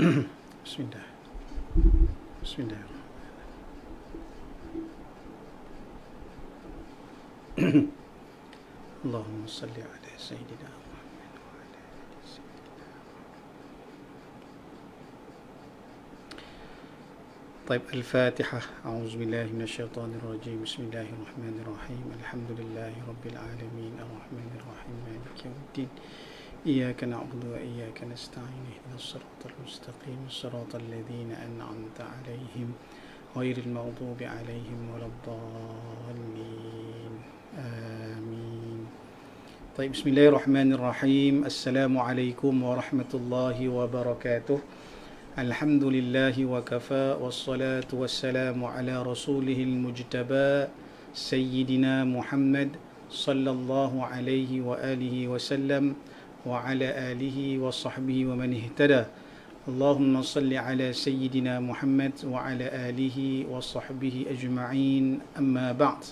Bismillah. Bismillah. Allahumma salli ala Sayyidina Muhammad wa ala ali Sayyidina. طيب الفاتحة. أعوذ بالله من الشيطان الرجيم. بسم الله الرحمن الرحيم. الحمد لله رب العالمين الرحمن الرحيم مالك يوم الدين إياك نعبد وإياك نستعين اهدنا الصراط المستقيم صراط الذين أنعمت عليهم غير المغضوب عليهم ولا الضالين آمين. طيب بسم الله الرحمن الرحيم. السلام عليكم ورحمة الله وبركاته. الحمد لله وكفى والصلاة والسلام على رسوله المجتبى سيدنا محمد صلى الله عليه وآله وسلم وعلى آله وصحبه ومن اهتدى. اللهم صل على سيدنا محمد وعلى آله وصحبه أجمعين. أما بعد.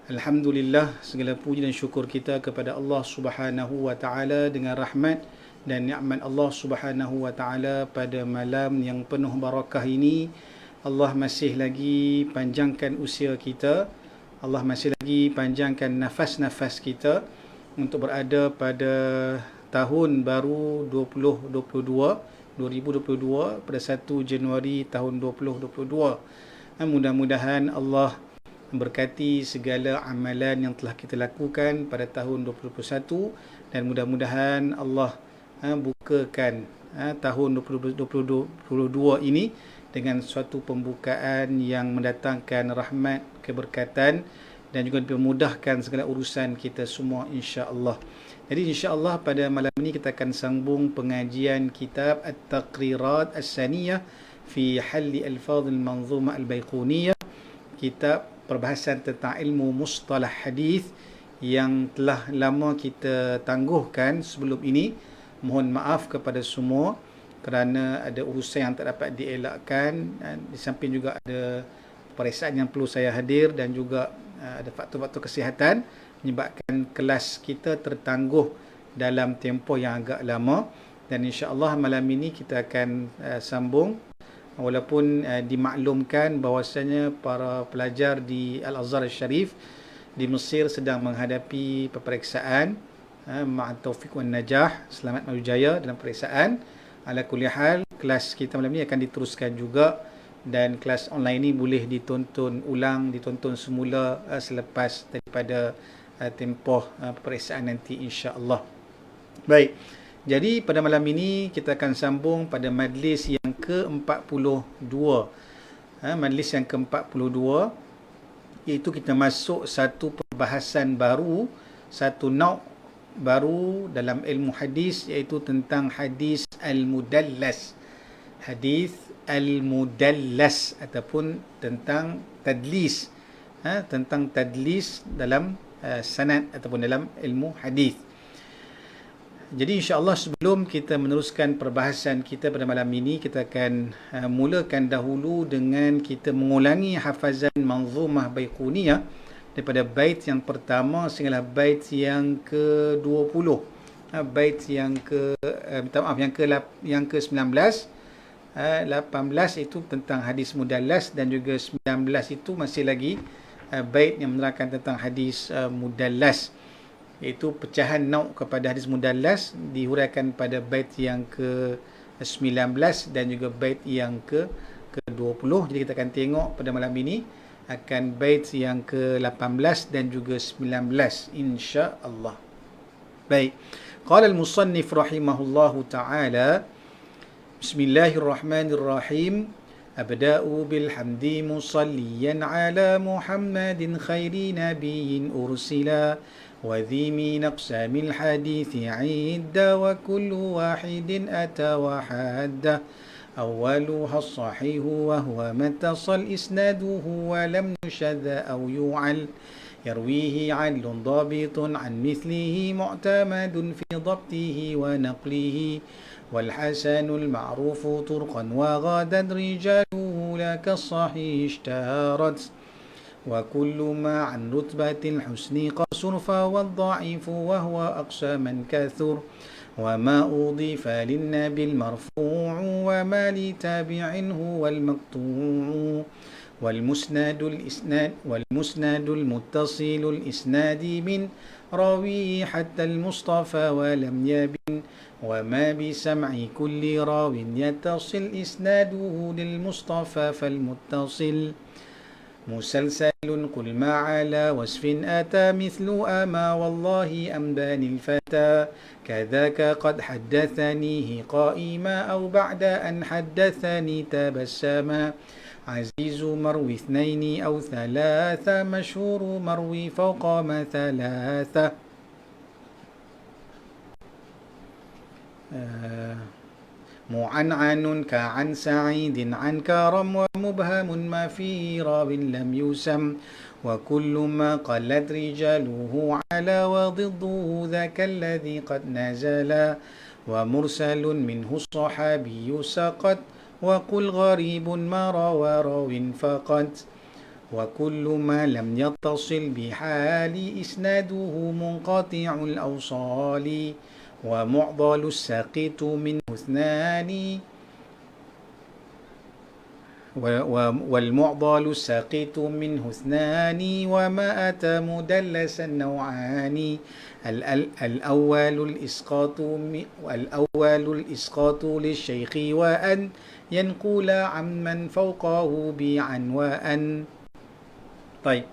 Alhamdulillah, segala puji dan syukur kita kepada Allah Subhanahu wa taala dengan rahmat dan nikmat Allah Subhanahu wa taala pada malam yang penuh barakah ini. Allah masih lagi panjangkan usia kita. Allah masih lagi panjangkan nafas-nafas kita untuk berada pada tahun baru 2022 pada 1 Januari tahun 2022. Mudah-mudahan Allah memberkati segala amalan yang telah kita lakukan pada tahun 2021 dan mudah-mudahan Allah bukakan tahun 2022 ini dengan suatu pembukaan yang mendatangkan rahmat, keberkatan dan juga memudahkan segala urusan kita semua insya-Allah. Jadi insya-Allah pada malam ini kita akan sambung pengajian kitab At-Taqrirat As-Saniyah fi Halli Alfaz Al-Manzumah Al-Baiquniyah, kitab perbahasan tentang ilmu mustalah hadis yang telah lama kita tangguhkan sebelum ini. Mohon maaf kepada semua kerana ada urusan yang tak dapat dielakkan. Di samping juga ada peperiksaan yang perlu saya hadir dan juga ada faktor-faktor kesihatan menyebabkan kelas kita tertangguh dalam tempoh yang agak lama. Dan insya-Allah malam ini kita akan sambung. Walaupun dimaklumkan bahawasanya para pelajar di Al-Azhar Al-Sharif di Mesir sedang menghadapi peperiksaan ma'at taufiq wan najah, selamat maju jaya dalam peperiksaan. Ala kulli hal, kelas kita malam ini akan diteruskan juga dan kelas online ini boleh ditonton ulang, ditonton semula selepas daripada tempoh peperiksaan nanti insya-Allah. Baik. Jadi pada malam ini kita akan sambung pada majlis yang ke-42. Majlis yang ke-42 iaitu kita masuk satu perbahasan baru, satu nauk baru dalam ilmu hadis iaitu tentang hadis al-mudallas. Hadis al-mudallas ataupun tentang tadlis. Tentang tadlis dalam sanad ataupun dalam ilmu hadis. Jadi insya-Allah sebelum kita meneruskan perbahasan kita pada malam ini, kita akan mulakan dahulu dengan kita mengulangi hafazan Manzumah Baiquniyah daripada bait yang pertama sehinggalah bait yang ke-20. Bait yang yang ke-19, 18 itu tentang hadis mudallas dan juga 19 itu masih lagi bait yang menerangkan tentang hadis mudallas. Iaitu pecahan nauk kepada hadis mudallas dihuraikan pada bait yang ke-19 dan juga bait yang ke-20. Jadi kita akan tengok pada malam ini akan bait yang ke-18 dan juga 19 insya-Allah. Baik. Qala al-musannif rahimahullahu taala, Bismillahirrahmanirrahim. Abda'u bilhamdi musalliyan ala Muhammadin khairi nabiyyin ursila وذي من أقسام الحديث عدة وكل واحد أتى وحده أولها الصحيح وهو ما اتصل إسناده ولم يشذ أو يعل يرويه عدل ضابط عن مثله معتمد في ضبطه ونقله والحسن المعروف طرقا وغدا رجاله لك الصحيح اشتهرت وكل ما عن رتبة الحسن قصر فهو الضعيف وهو أقصى من كثر وما أضيف للنبي المرفوع وما لتابع هو المقطوع والمسند المتصل الإسناد من راوي حتى المصطفى ولم يبن وما بسمع كل راو يتصل إسناده للمصطفى فالمتصل مسلسل قل ما على وصف أتى مثل أما والله أمداني الفتى كذاك قد حدثنيه قائما أو بعد أن حدثني تبسما عزيز مروي اثنين أو ثلاثة مشهور مروي فوق ما ثلاثة معنعن كعن سعيد عن كرم ومبهم ما فيه راو لم يسم وكل ما قلت رجاله على وضده ذاك الذي قد نزل ومرسل منه الصحابي سقط وقل غريب ما روى راو فقط وكل ما لم يتصل بحال إسناده منقطع الأوصال ومعضل الساقط منه اثنان والمعضل الساقط منه اثنان وما أتى مدلسا نوعان الأول الإسقاط للشيخ وأن ينقل عمن فوقه بعن وأن. Baik,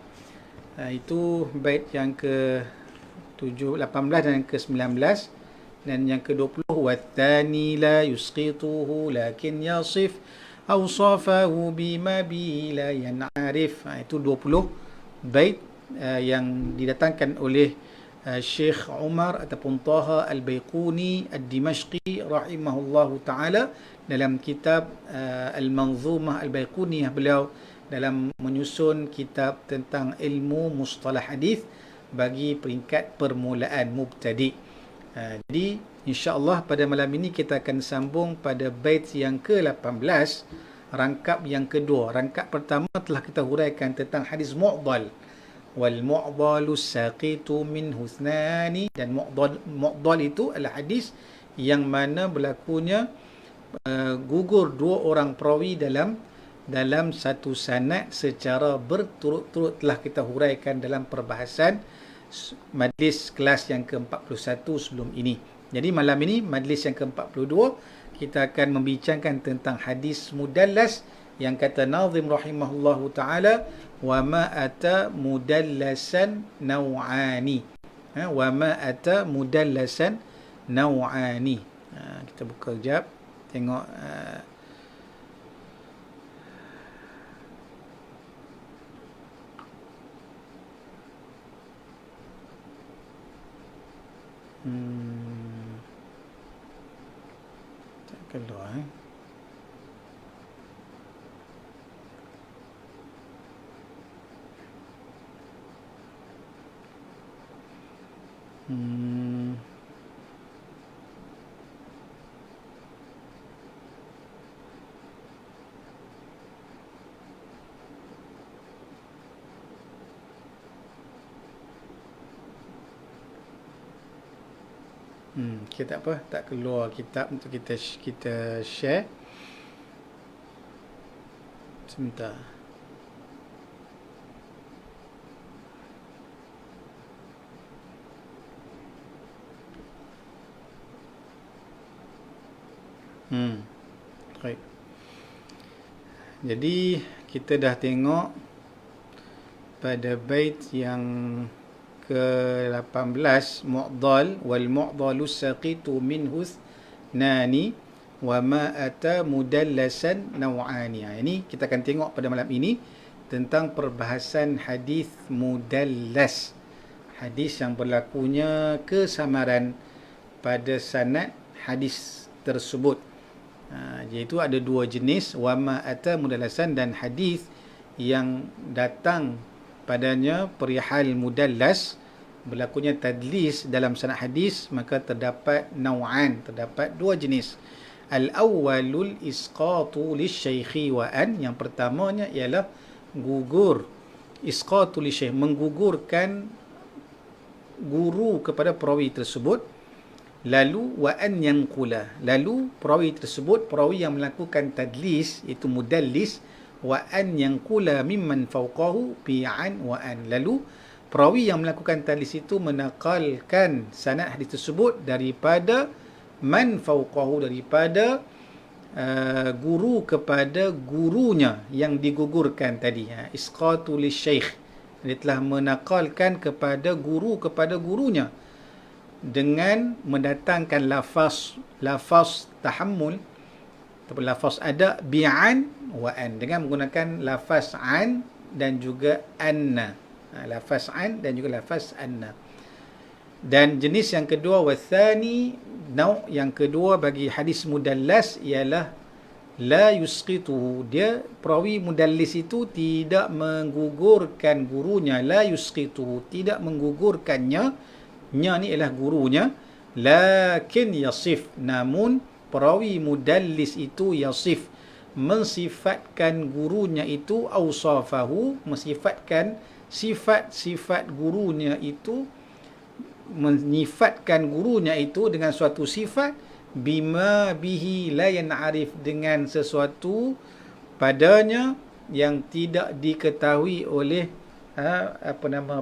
itu bait yang ke-18 dan ke-19. Dan yang ke-20 wathani la yusqituhu lakin yasif awsafahu bima bi la yan'arif. Itu 20 bait yang didatangkan oleh Syekh Umar ataupun Taha Al-Baiquni Ad-Dimashqi rahimahullahu ta'ala dalam kitab Al-Manzumah Al-Baiquniyah. Beliau dalam menyusun kitab tentang ilmu mustalah hadis bagi peringkat permulaan mubtadi'. Jadi insya-Allah pada malam ini kita akan sambung pada bait yang ke-18, rangkap yang kedua. Rangkap pertama telah kita huraikan tentang hadis mu'dal. Wal mu'dalu saqitu min husnani, dan mu'dal itu adalah hadis yang mana berlakunya gugur dua orang perawi dalam satu sanad secara berturut-turut. Telah kita huraikan dalam perbahasan majlis kelas yang ke-41 sebelum ini. Jadi malam ini majlis yang ke-42 kita akan membincangkan tentang hadis mudallas yang kata nazim rahimahullahu taala wa ma ata mudallasan naw'ani. Wa ma ata mudallasan naw'ani. Kita buka kejap tengok tak keluar kita tak apa, tak keluar kitab untuk kita share. Sebentar. Baik. Jadi kita dah tengok pada bait yang ke-18 mu'dal wal mu'dalu saqitu minhu nani wa ma ata mudallasan naw'ani. Ini kita akan tengok pada malam ini tentang perbahasan hadis mudallas, hadis yang berlakunya kesamaran pada sanad hadis tersebut. Iaitu ada dua jenis, wa ma ata mudallasan, dan hadis yang datang padanya perihal mudallas, berlakunya tadlis dalam sanad hadis, maka terdapat naw'an, terdapat dua jenis. Al-awwalul isqatu lisyaikhi wa an, yang pertamanya ialah gugur isqatu li syekh, menggugurkan guru kepada perawi tersebut. Lalu wa an yanqula, lalu perawi tersebut, perawi yang melakukan tadlis itu mudallis, wa an yanqula mimman fawqahu bi an wa an, lalu perawi yang melakukan tadlis itu menakalkan sanad hadis tersebut daripada man fawqahu, daripada guru kepada gurunya yang digugurkan tadi. Isqatu li syekh, dia telah menakalkan kepada guru kepada gurunya dengan mendatangkan lafaz tahammul ataupun lafaz ada bi'an wa an, dengan menggunakan lafaz an dan juga anna. Lafaz an dan juga lafaz anna. Dan jenis yang kedua, wathani, nau' yang kedua bagi hadis mudallas ialah la yusqituhu, dia perawi mudallis itu tidak menggugurkan gurunya, la yusqituhu, tidak menggugurkannya, nya ni ialah gurunya, lakin yasif, namun perawi mudallis itu yasif, mensifatkan gurunya itu, awsafahu, mensifatkan sifat-sifat gurunya itu, menyifatkan gurunya itu dengan suatu sifat, bima bihi la yan'arif, dengan sesuatu padanya yang tidak diketahui oleh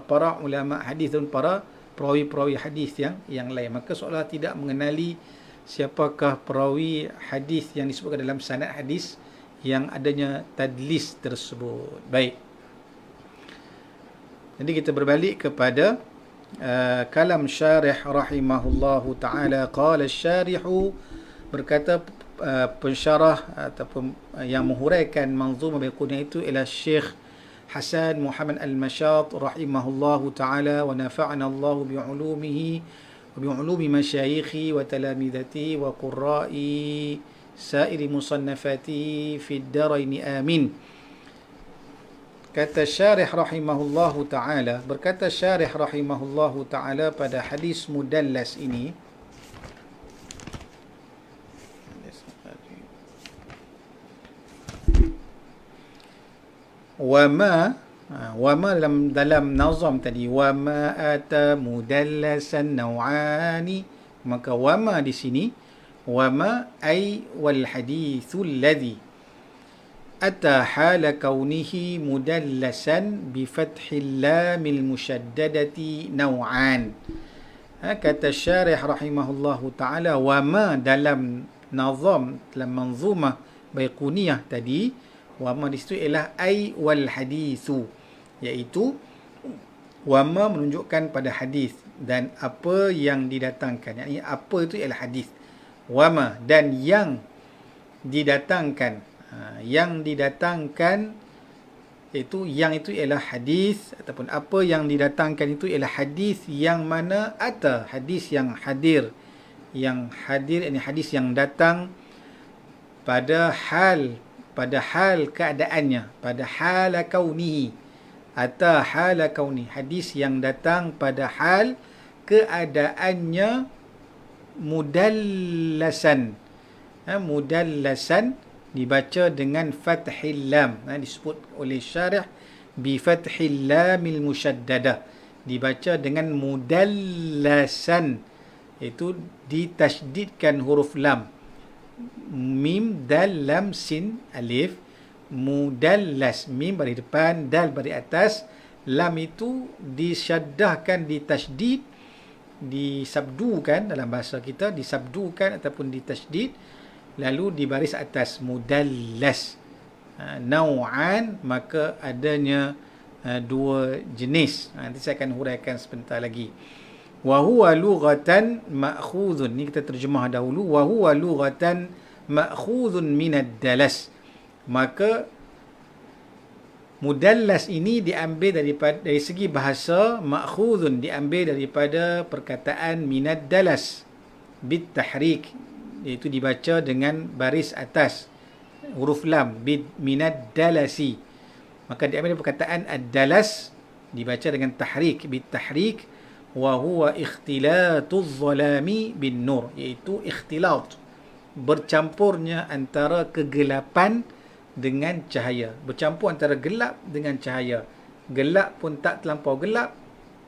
para ulama hadis dan para perawi-perawi hadis yang lain. Maka seolah tidak mengenali siapakah perawi hadis yang disebutkan dalam sanad hadis yang adanya tadlis tersebut. Baik. Jadi kita berbalik kepada kalam syarih rahimahullahu ta'ala. Qala syarihu, berkata pensyarah ataupun yang menghuraikan manzumah Baiquniah itu ialah Syekh Hasan Muhammad Al-Mashat rahimahullahu ta'ala, wa nafa'ana Allah bi'ulumihi wa bi'ulumi masyayikhi wa talamidati wa qurra'i sairi musannafati fid daraini amin. Kata syarih rahimahullahu ta'ala, berkata syarih rahimahullahu ta'ala pada hadis mudallas ini, wama dalam nazam tadi, wama ata mudallasan naw'ani, maka wama di sini, wama ay wal hadithul ladhi ata hala kaunihi mudallasan bi fathil lamil musyaddadati naw'an. Kata syarih rahimahullahu ta'ala, wama dalam nazam, dalam manzumah Baiquniah tadi, wama di situ ialah ai wal hadithu, iaitu wama menunjukkan pada hadis dan apa yang didatangkan, yakni apa itu ialah hadis, wama dan yang didatangkan, yang didatangkan itu, yang itu ialah hadis ataupun apa yang didatangkan itu ialah hadis yang mana ata, hadis yang hadir, ini hadis yang datang pada hal keadaannya, pada hala kaunihi, ata hala kauni, hadis yang datang pada hal keadaannya mudallasan. Mudallasan dibaca dengan fathil lam, disebut oleh syarih bi fathil lamil musyaddada, dibaca dengan mudallasan, itu ditasydidkan huruf lam, mim, dal, lam, sin, alif, mudallas, mim bari depan, dal bari atas, lam itu disyaddahkan, ditasydid, disabdukan, dalam bahasa kita disabdukan ataupun ditasydid, lalu di baris atas, mudallas. Naw'an, maka adanya dua jenis. Nanti saya akan huraikan sebentar lagi. Wa huwa lughatan ma'khudhun, ni kita terjemah dahulu. Wa huwa lughatan ma'khudhun minad dalas, maka mudallas ini diambil dari segi bahasa, ma'khudhun diambil daripada perkataan minad dalas bit tahrik, iaitu dibaca dengan baris atas huruf lam, bid minad dalasi, maka diambil dari perkataan ad-dalas, dibaca dengan tahrik, bit tahrik. Wa huwa ikhtilatuz zalami bin nur, iaitu ikhtilat, bercampurnya antara kegelapan dengan cahaya, bercampur antara gelap dengan cahaya. gelap pun tak terlampau gelap,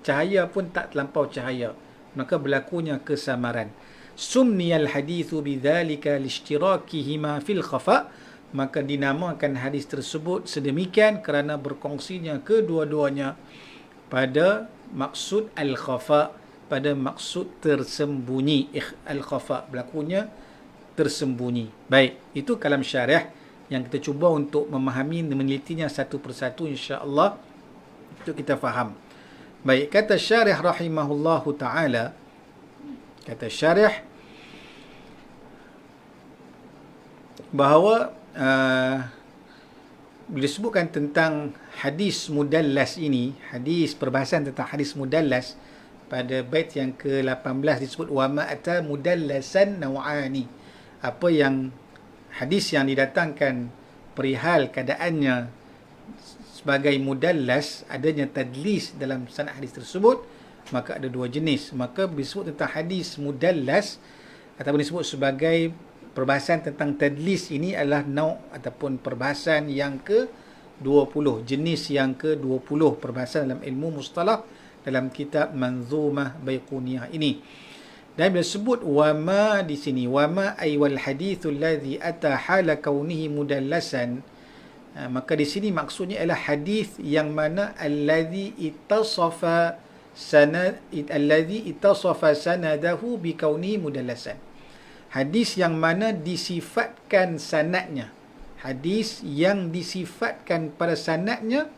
cahaya pun tak terlampau cahaya. Maka berlakunya kesamaran. Sumniyal hadithu bidzalika lishtirakihima fil khafa, maka dinamakan hadis tersebut sedemikian kerana berkongsinya kedua-duanya pada maksud al-khafa, pada maksud tersembunyi. Al-khafa berlakunya tersembunyi. Baik, itu kalam syarah yang kita cuba untuk memahami dan menelitinya satu persatu, insya-Allah untuk kita faham. Baik, kata syarah rahimahullahu taala, kata syarah bahawa bila disebutkan tentang hadis mudallas ini, hadis perbahasan tentang hadis mudallas, pada bait yang ke-18 disebut wa ma ata mudallasan naw'ani. Apa yang hadis yang didatangkan perihal keadaannya sebagai mudallas, adanya tadlis dalam sanad hadis tersebut, maka ada dua jenis. Maka disebut tentang hadis mudallas ataupun disebut sebagai perbahasan tentang tadlis, ini adalah nau' ataupun perbahasan yang ke-20, jenis yang ke-20 perbahasan dalam ilmu mustalah dalam kitab Manzumah Baiquniyah ini. Dan bila sebut wama di sini, wama ay wal hadithul ladzi ata hala kaunihi mudallasan, maka di sini maksudnya adalah hadis yang mana alladzi ittasafa sanadahu bi kaunihi mudallasan. Hadis yang mana disifatkan sanadnya, hadis yang disifatkan pada sanadnya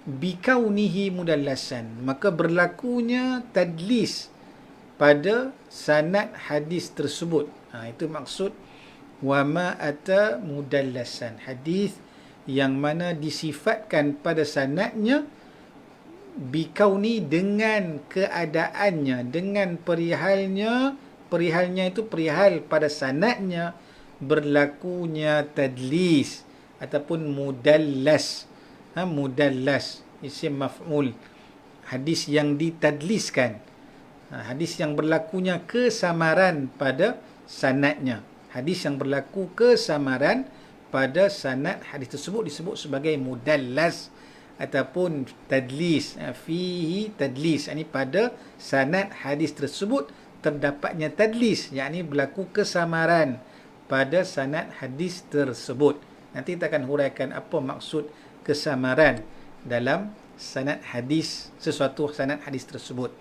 bi kaunihi mudallasan, maka berlakunya tadlis pada sanad hadis tersebut. Itu maksud wa ma ata mudallasan, hadis yang mana disifatkan pada sanadnya bikauni, dengan keadaannya, dengan perihalnya itu perihal pada sanadnya berlakunya tadlis ataupun mudallas. Mudallas isim maf'ul, hadis yang ditadliskan, hadis yang berlakunya kesamaran pada sanadnya. Hadis yang berlaku kesamaran pada sanad hadis tersebut disebut sebagai mudallas ataupun tadlis. Fihi tadlis, ini pada sanad hadis tersebut terdapatnya tadlis, yakni berlaku kesamaran pada sanad hadis tersebut. Nanti kita akan huraikan apa maksud kesamaran dalam sanad hadis, sesuatu sanad hadis tersebut.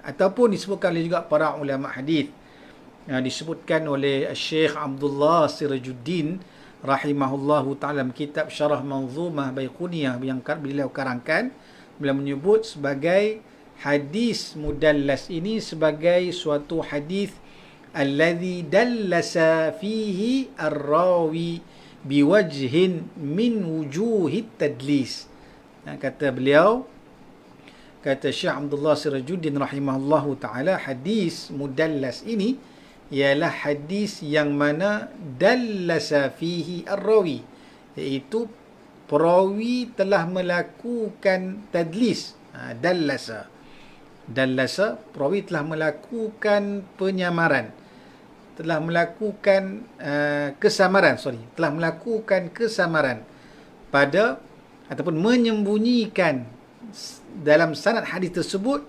Ataupun disebutkan oleh juga para ulama hadis, disebutkan oleh Syekh Abdullah Sirajuddin rahimahullahu ta'ala dalam kitab Syarah Manzumah Baiquniyah yang beliau karangkan, beliau menyebut sebagai hadis mudallas ini sebagai suatu hadis alladhi dallasa fihi ar-rawi biwajhin min wujuhit tadlis. Kata beliau, kata Syekh Abdullah Sirajuddin rahimahullahu ta'ala, hadis mudallas ini ialah hadis yang mana dallasa fihi ar-rawi, iaitu perawi telah melakukan tadlis. Dallasa, perawi telah melakukan penyamaran, telah melakukan telah melakukan kesamaran pada ataupun menyembunyikan dalam sanad hadis tersebut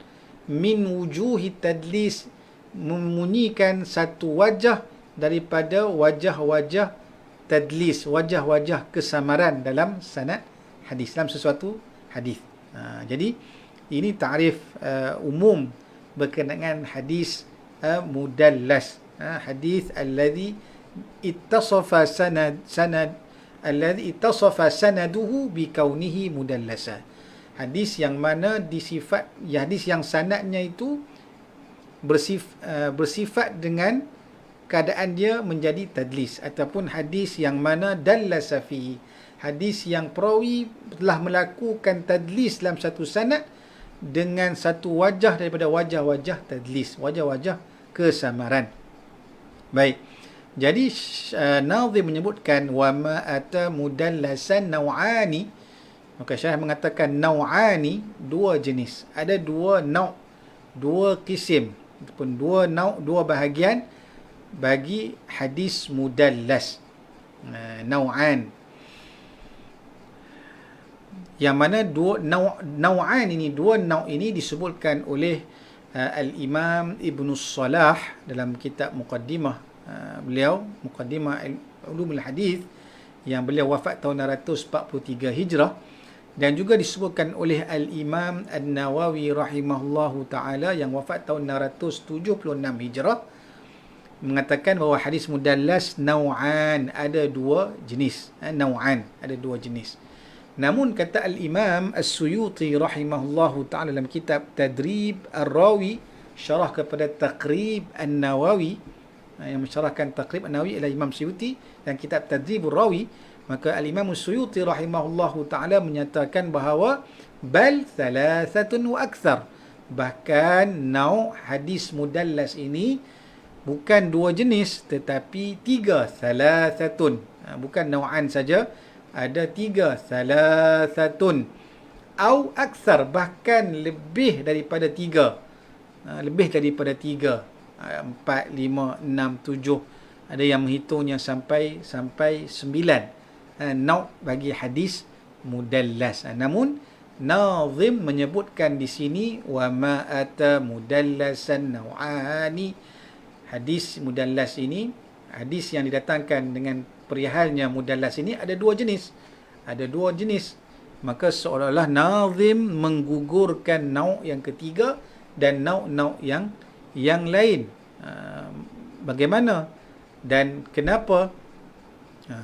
min wujuhi tadlis, memunyikan satu wajah daripada wajah-wajah tadlis, wajah-wajah kesamaran dalam sanad hadis, dalam sesuatu hadis. Jadi ini takrif umum berkenaan hadis mudallas. Hadis alladhi ittasafa alladhi ittasafa sanaduhu bi kaunihi mudallasa. Hadis yang mana hadis yang sanadnya itu bersifat dengan keadaan dia menjadi tadlis, ataupun hadis yang mana dallasa fi, hadis yang perawi telah melakukan tadlis dalam satu sanad dengan satu wajah daripada wajah-wajah tadlis, wajah-wajah kesamaran. Baik. Jadi Nazim menyebutkan wa ma ata mudallasan naw'ani, maka syarah mengatakan naw'ani, dua jenis. Ada dua nau', dua kisim ataupun dua nau', dua bahagian bagi hadis mudallas. Naw'an. Yang mana dua nau'an ini, dua nau' ini disebutkan oleh Al-Imam Ibn Salah dalam kitab Muqaddimah beliau, Muqaddimah Ulumul Hadith, yang beliau wafat tahun 643 Hijrah, dan juga disebutkan oleh Al-Imam An-Nawawi rahimahullahu ta'ala yang wafat tahun 676 Hijrah, mengatakan bahawa hadis mudallas nau'an, ada dua jenis. Nau'an, ada dua jenis. Namun kata Al-Imam As-Suyuti rahimahullahu ta'ala dalam kitab Tadrib Ar-Rawi, syarah kepada Taqrib An-Nawawi, yang mensyarahkan Taqrib An-Nawawi ialah Imam Suyuti, dan kitab Tadrib Ar-Rawi, maka Al-Imam As-Suyuti rahimahullahu ta'ala menyatakan bahawa bal thalathatun wa akthar, bahkan nau' hadis mudallas ini bukan dua jenis tetapi tiga. Thalathatun, bukan nau'an saja, ada tiga. Thalathatun au akthar, bahkan lebih daripada tiga. Lebih daripada tiga. 4, 5, 6, 7. Ada yang menghitungnya sampai 9 nau' bagi hadis mudallas. Namun Nazim menyebutkan di sini wa ma ata mudallasan nau'ani. Hadis mudallas ini, hadis yang didatangkan dengan perihalnya mudallas ini ada dua jenis. Ada dua jenis. Maka seolah-olah Nazim menggugurkan nau' yang ketiga dan nau' yang lain. Bagaimana dan kenapa?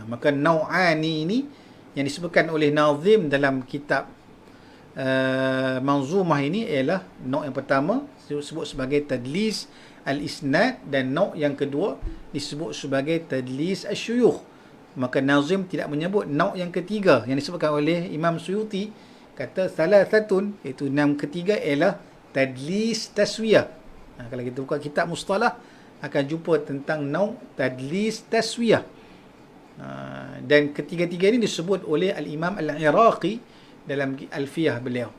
Maka nau'ani ini yang disebutkan oleh Nazim dalam kitab Manzumah ini ialah nau' yang pertama disebut sebagai tadlis al-isnad, dan nau' yang kedua disebut sebagai tadlis al-syuyukh. Maka Nazim tidak menyebut nau' yang ketiga yang disebutkan oleh Imam Suyuti, kata thalathatun, iaitu yang ketiga ialah tadlis taswiyah. Kalau kita buka kitab mustalah akan jumpa tentang nau' tadlis taswiyah. Dan ketiga-tiga ini disebut oleh Al-Imam Al-Iraqi dalam Alfiyah beliau.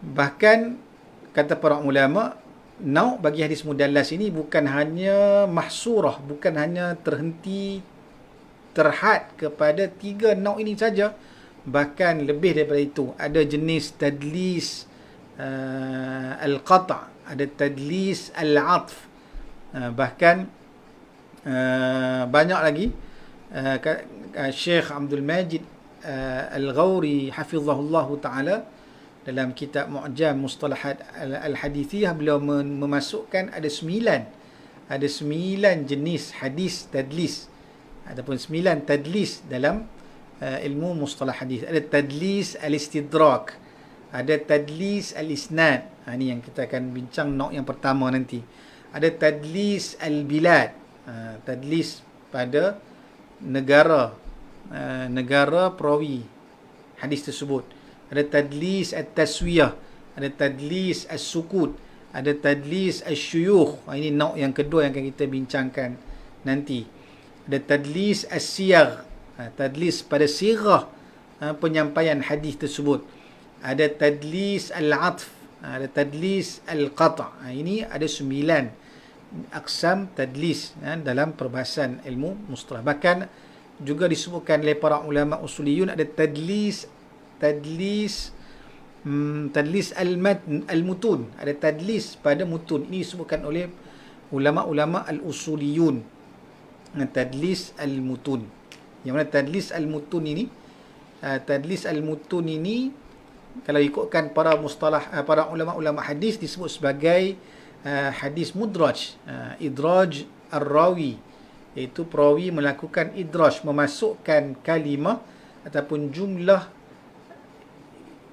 Bahkan kata para ulama, nau' bagi hadis mudallas ini bukan hanya mahsurah, bukan hanya terhad kepada tiga nau' ini saja, bahkan lebih daripada itu. Ada jenis tadlis al-qata', ada tadlis al-'atf, bahkan banyak lagi. Syekh Abdul Majid Al-Ghawri hafizahullahu ta'ala dalam kitab Mu'jam Mustalahat Al-Hadithiyah, beliau memasukkan ada 9 jenis hadis tadlis, ataupun 9 tadlis dalam ilmu mustalah hadis. Ada tadlis al-istidrak, ada tadlis al-isnad. Ini yang kita akan bincang nau' yang pertama nanti. Ada tadlis al-bilad, tadlis pada negara perawi hadis tersebut. Ada tadlis at-taswiyah, ada tadlis as-sukut, ada tadlis as-syuyukh. Ini nau' yang kedua yang akan kita bincangkan nanti. Ada tadlis as-siyagh, tadlis pada sirah penyampaian hadis tersebut. Ada tadlis al-'atf, ada tadlis al-qata'. Ini ada 9 aksam tadlis dalam perbahasan ilmu mustalah. Bahkan juga disebutkan oleh para ulama usuliyun ada tadlis al-mutun, ada tadlis pada mutun. Ini disebutkan oleh ulama-ulama al-usuliyun, tadlis al-mutun. Yang mana tadlis al-mutun ini kalau ikutkan para mustalah, para ulama-ulama hadis, disebut sebagai hadis mudraj, idraj ar-rawi, iaitu perawi melakukan idraj, memasukkan kalimah ataupun jumlah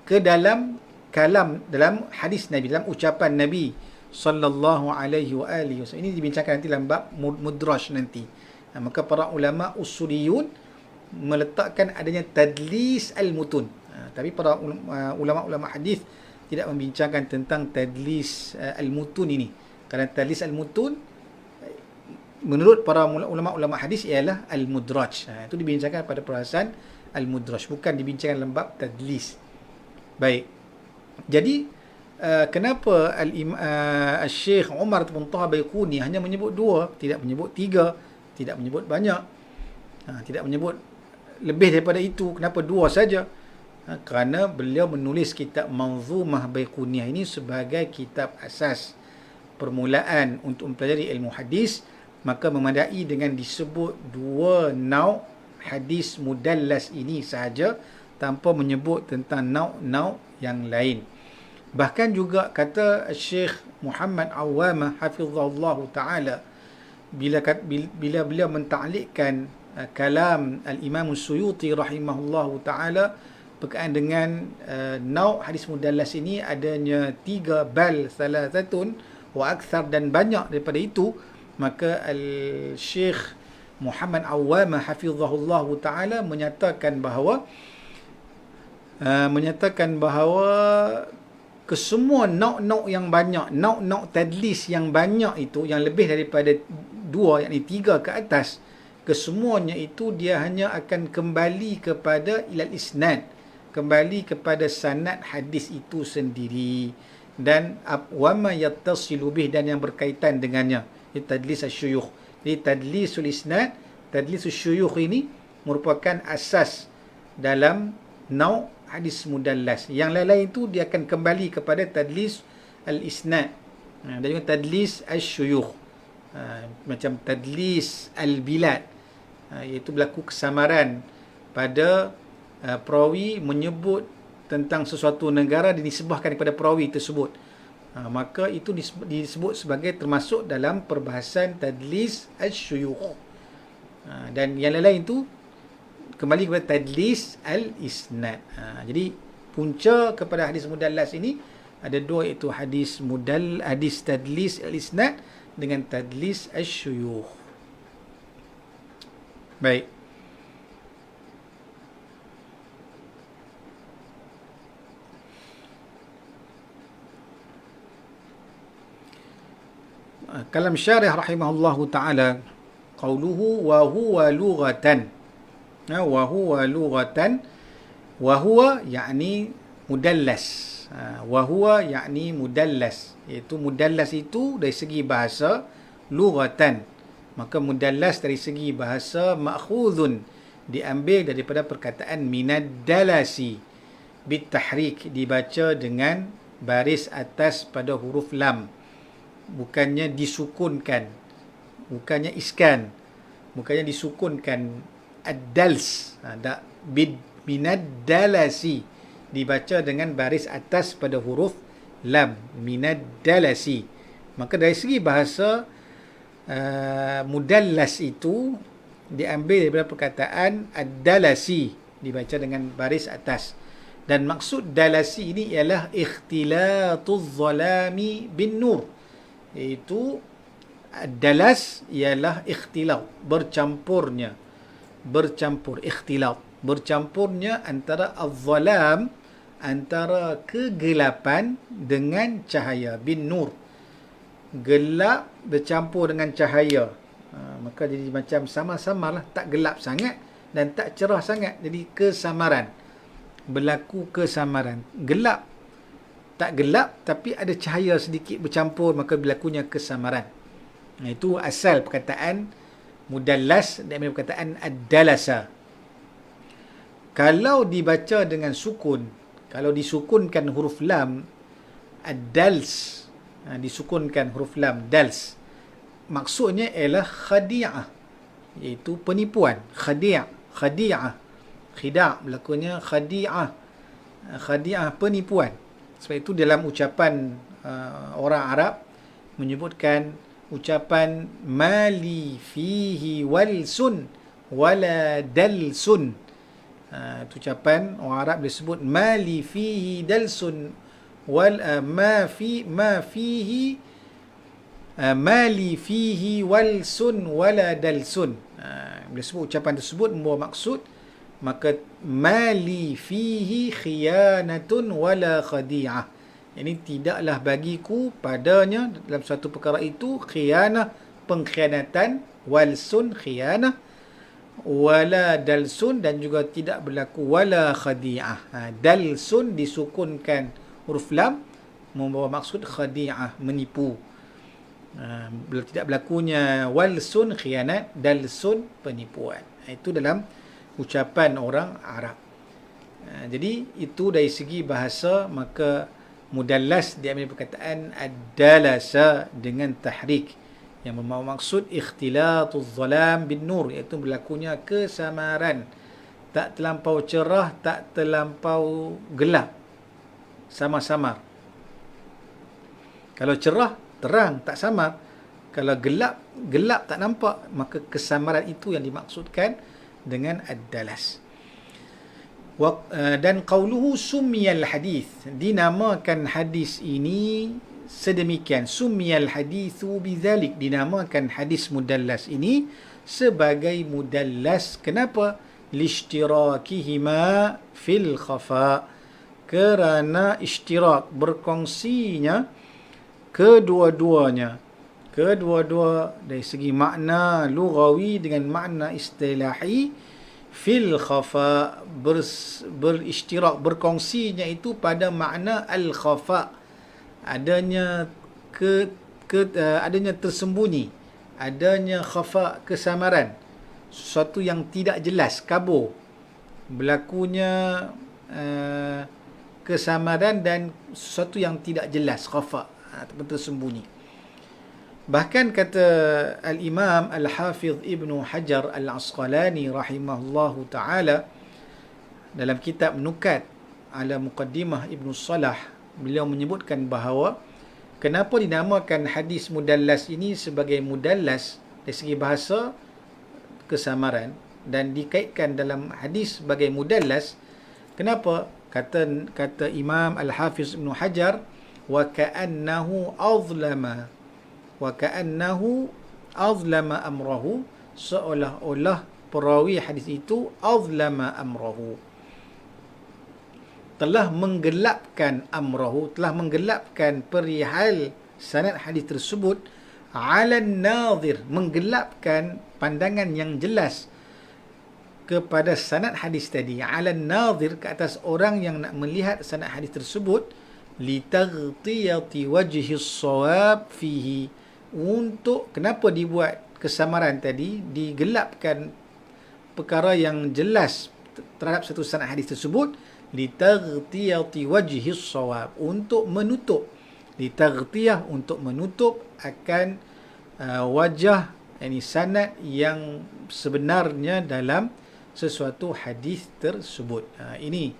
ke dalam kalam, dalam hadis Nabi, dalam ucapan Nabi sallallahu alaihi wa alihi wasallam. Ini dibincangkan nanti dalam bab mudraj nanti. Maka para ulama usuliyun meletakkan adanya tadlis al-mutun. Tapi para ulama-ulama hadis tidak membincangkan tentang tadlis al-mutun ini. Kerana tadlis al-mutun menurut para ulama-ulama hadis ialah al-mudraj. Itu dibincangkan pada perasaan al-mudraj, bukan dibincangkan dalam bab tadlis. Baik. Jadi kenapa Syekh Umar bin Taha Baiquni hanya menyebut 2, tidak menyebut 3, tidak menyebut banyak, tidak menyebut lebih daripada itu? Kenapa 2 saja? Kerana beliau menulis kitab Manzumah Baiquniyah ini sebagai kitab asas permulaan untuk mempelajari ilmu hadis, maka memadai dengan disebut 2 nau' hadis mudallas ini sahaja tanpa menyebut tentang nau'-nau' yang lain. Bahkan juga kata Syekh Muhammad Awwamah hafizahullah taala, bila beliau mentaklikkan kalam al-Imam Suyuti rahimahullah taala berkaitan dengan nau' hadis mudallas ini, adanya 3 bal salasatun wa akthar dan banyak daripada itu, maka al-Syekh Muhammad Awwamah hafizahullah taala menyatakan bahawa kesemua nau' yang banyak, nau' tadlis yang banyak itu, yang lebih daripada 2, yakni 3 ke atas, kesemuanya itu dia hanya akan kembali kepada ilal isnad, kembali kepada sanad hadis itu sendiri, dan wama yattasilu bih, dan yang berkaitan dengannya, tadlis asy-syuyukh. Jadi tadlisul isnad, tadlisul syuyukh ini merupakan asas dalam nau' hadis mudallas. Yang lain-lain itu dia akan kembali kepada tadlis al-isnad, dan juga tadlis asy-syuyukh, macam tadlis al-bilad, iaitu berlaku kesamaran pada perawi menyebut tentang sesuatu negara dinisbahkan kepada perawi tersebut. Maka itu disebut sebagai termasuk dalam perbahasan tadlis asy-syuyukh. Dan yang lain-lain itu kembali kepada tadlis al-isnad. Jadi punca kepada hadis mudallas ini ada 2, iaitu hadis tadlis al-isnad dengan tadlis asy-syuyukh. Baik. Kalam syarih rahimahullahu ta'ala, qauluhu wa huwa lughatan. Wa huwa lughatan, wa huwa yakni mudallas. Wa huwa yakni mudallas, iaitu mudallas itu dari segi bahasa, lughatan. Maka mudallas dari segi bahasa ma'khudhun, diambil daripada perkataan minad dalasi, bit tahrik, dibaca dengan baris atas pada huruf lam, bukannya disukunkan, bukannya iskan, bukannya disukunkan. Ad-dals, minad dalasi, dibaca dengan baris atas pada huruf lam, minad dalasi. Maka dari segi bahasa, mudallas itu diambil daripada perkataan ad-dalasi, dibaca dengan baris atas. Dan maksud dalasi ini ialah ikhtilatuz zalami bin nur, iaitu dalas ialah ikhtilat, ikhtilat, bercampurnya antara az-zalam, antara kegelapan dengan cahaya, bin nur, gelap bercampur dengan cahaya. Maka jadi macam sama-sama lah, tak gelap sangat dan tak cerah sangat, jadi kesamaran, berlaku kesamaran. Gelap, tak gelap tapi ada cahaya sedikit bercampur, maka berlakunya kesamaran. Itu asal perkataan mudallas dan perkataan ad-dalasa. Kalau dibaca dengan sukun, kalau disukunkan huruf lam, ad-dals, disukunkan huruf lam, dals, maksudnya ialah khadi'ah, iaitu penipuan. khadi'ah, khida' berlakunya khadi'ah, penipuan. Sebab itu dalam ucapan orang Arab menyebutkan ucapan mali fihi walsun wala dalsun. Itu ucapan orang Arab disebut mali fihi dalsun wal mali fihi walsun wala dalsun. Bila sebut ucapan tersebut membawa maksud, maka mali fihi khiyanatun wala khadi'ah. Ini tidaklah bagiku padanya dalam suatu perkara itu khianah, pengkhianatan, walsun, khianah, wala dalsun, dan juga tidak berlaku wala khadi'ah. Dalsun disukunkan huruf lam membawa maksud khadi'ah, menipu. Tidak berlakunya walsun, khianat, dalsun, penipuan. Itu dalam ucapan orang Arab. Jadi itu dari segi bahasa, maka mudallas diambil perkataan ad-dalasa dengan tahrik yang bermaksud ikhtilatuz zalam bin nur, iaitu berlakunya kesamaran, tak terlampau cerah, tak terlampau gelap, samar-samar. Kalau cerah, terang, tak samar. Kalau gelap, gelap tak nampak. Maka kesamaran itu yang dimaksudkan dengan ad-dalas. Dan qauluhu summiyal hadis, dinamakan hadis ini sedemikian. Summiyal hadithu bidzalik, dinamakan hadis mudallas ini sebagai mudallas. Kenapa? Lishtirakihima fil khafa, kerana ishtirak, berkongsinya kedua-duanya dari segi makna lughawi dengan makna istilahi, fil khafa, berishtirak, berkongsinya itu pada makna al khafa, adanya adanya tersembunyi, adanya khafa, kesamaran, sesuatu yang tidak jelas, kabur, berlakunya kesamaran dan sesuatu yang tidak jelas, khafa ataupun tersembunyi. Bahkan kata Al-Imam Al-Hafidh Ibnu Hajar Al-Asqalani rahimahullahu ta'ala dalam kitab Nukat ala Muqaddimah Ibnu Salah, beliau menyebutkan bahawa kenapa dinamakan hadis mudallas ini sebagai mudallas dari segi bahasa, kesamaran, dan dikaitkan dalam hadis sebagai mudallas. Kenapa? Kata Imam Al-Hafiz Ibnu Hajar, wa ka'annahu azlama amrahu, seolah-olah perawi hadis itu azlama amrahu, telah menggelapkan amrahu, telah menggelapkan perihal sanad hadis tersebut, ala nazir, menggelapkan pandangan yang jelas kepada sanad hadis tadi, ala nazir, ke atas orang yang nak melihat sanad hadis tersebut, litaghtiyati wajhi as-shawab fihi, untuk kenapa dibuat kesamaran tadi, digelapkan perkara yang jelas terhadap satu sanad hadis tersebut, litaghtiyati wajhi as-shawab, untuk menutup, litaghtiyah, untuk menutup akan wajah, yakni sanad yang sebenarnya dalam sesuatu hadis tersebut. Ini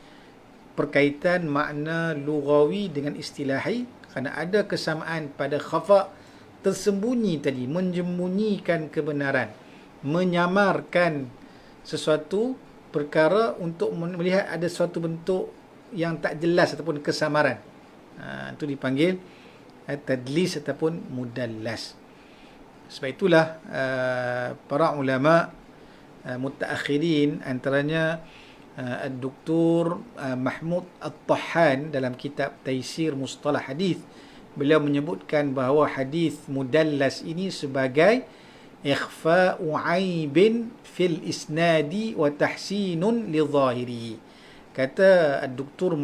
perkaitan makna lughawi dengan istilahi, kerana ada kesamaan pada khafa, tersembunyi tadi, menyembunyikan kebenaran, menyamarkan sesuatu perkara untuk melihat ada suatu bentuk yang tak jelas ataupun kesamaran. Itu dipanggil tadlis ataupun mudallas. Sebab itulah para ulama mutaakhirin, antaranya Dr. Mahmud At-Tahan dalam kitab Taisir Mustalah Hadis, beliau menyebutkan bahawa hadis mudallas ini sebagai ikhfa'u aibin fil isnadi wa tahsinun li zahiri. Kata Dr.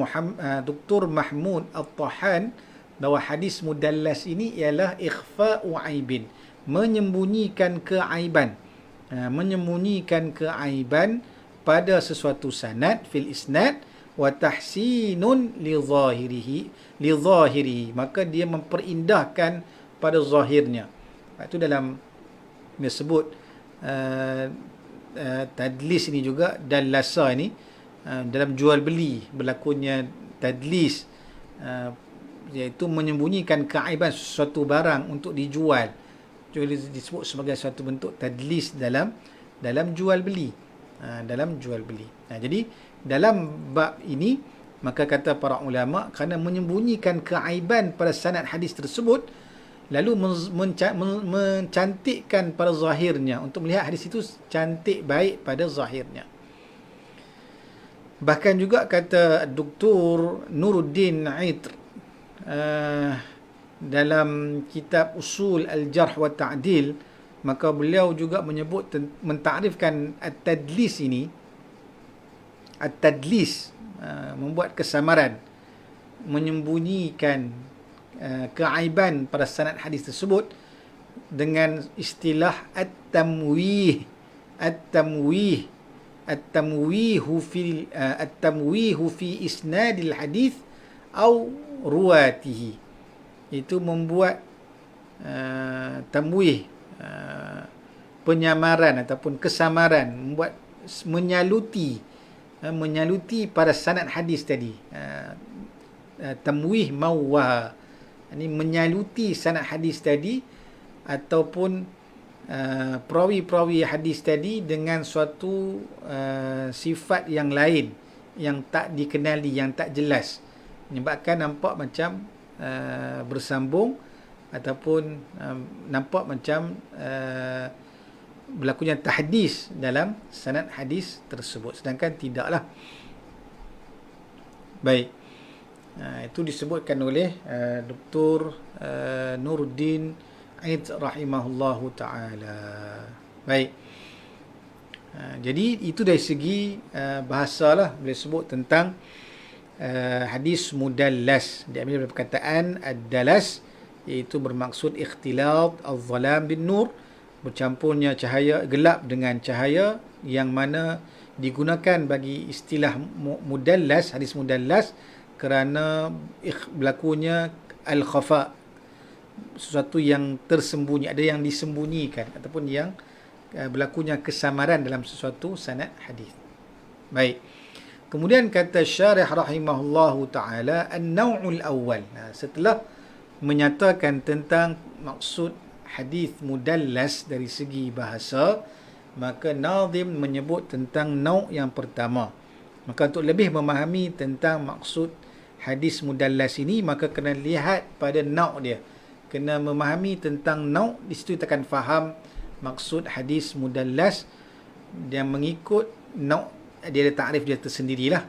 Mahmud At-Tahan bahawa hadis mudallas ini ialah ikhfa'u aibin, menyembunyikan keaiban, pada sesuatu sanad, fil isnad, wa tahsinun li zahirihi, maka dia memperindahkan pada zahirnya. Itu dalam dia sebut tadlis ini juga, dallasa ini dalam jual beli berlakunya tadlis, iaitu menyembunyikan keaiban sesuatu barang untuk dijual. Jadi disebut sebagai satu bentuk tadlis dalam jual beli, jadi dalam bab ini, maka kata para ulama, kerana menyembunyikan keaiban pada sanad hadis tersebut, lalu mencantikkan pada zahirnya, untuk melihat hadis itu cantik, baik pada zahirnya. Bahkan juga kata Dr. Nuruddin Aitr dalam kitab Usul Al-Jarh wa Ta'dil, maka beliau juga menyebut, mentarifkan at-tadlis ini, at-tadlis, membuat kesamaran, menyembunyikan keaiban pada sanad hadis tersebut, dengan istilah at-tamwih. At-tamwih at-tamwihu fi isnadil hadis au ruwatihi. Itu membuat tamwih, penyamaran ataupun kesamaran, membuat menyaluti pada sanad hadis tadi. Tamwih mawwa, ini menyaluti sanad hadis tadi ataupun perawi-perawi hadis tadi dengan suatu sifat yang lain yang tak dikenali, yang tak jelas, menyebabkan nampak macam bersambung ataupun nampak macam berlakunya tahdis dalam sanad hadis tersebut, sedangkan tidaklah. Baik, itu disebutkan oleh Dr. Nuruddin Aid rahimahullahu ta'ala. Baik, jadi itu dari segi bahasa lah, boleh sebut tentang hadis mudallas, diambil dari perkataan ad-dalas, iaitu bermaksud ikhtilat al-zalam bin nur, bercampurnya cahaya gelap dengan cahaya, yang mana digunakan bagi istilah mudallas, hadis mudallas, kerana berlakunya al-khafa, sesuatu yang tersembunyi, ada yang disembunyikan, ataupun yang berlakunya kesamaran dalam sesuatu sanad hadis. Baik, kemudian kata syarih rahimahullahu ta'ala, an-naw'ul awal. Setelah menyatakan tentang maksud hadis mudallas dari segi bahasa, maka nazim menyebut tentang naw' yang pertama. Maka untuk lebih memahami tentang maksud hadis mudallas ini, maka kena lihat pada naw' dia, kena memahami tentang naw'. Di situ kita akan faham maksud hadis mudallas, yang mengikut naw' dia ada takrif dia tersendirilah.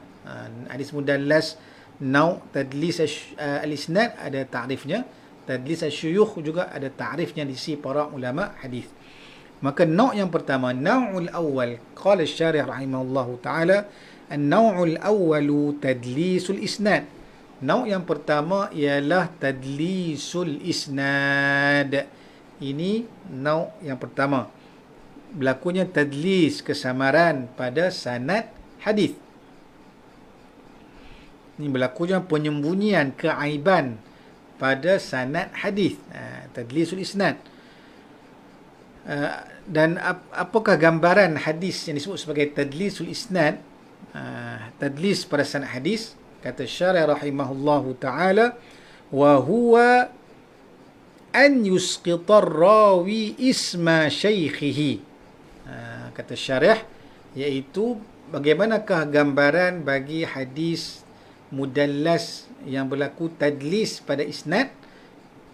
Hadis mudallas, naw' tadlis al-isnad ada takrifnya, tadlis al-syuyukh juga ada takrifnya di sisi para ulama hadis. Maka naw' yang pertama, naw'ul awal, qala asy-syarih rahimahullahu taala, an-naw'ul awwalu tadlisul isnad. Naw' yang pertama ialah tadlisul isnad. Ini naw' yang pertama, berlakunya tadlis, kesamaran pada sanad hadis. Ini berlakunya penyembunyian, keaiban pada sanad hadis, tadlisul isnad. Dan apakah gambaran hadis yang disebut sebagai tadlisul isnad, tadlis pada sanad hadis? Kata syarih rahimahullahu ta'ala, wa huwa an yusqitar rawi isma syaikhihi. Kata syarih, iaitu bagaimanakah gambaran bagi hadis mudallas yang berlaku tadlis pada isnad,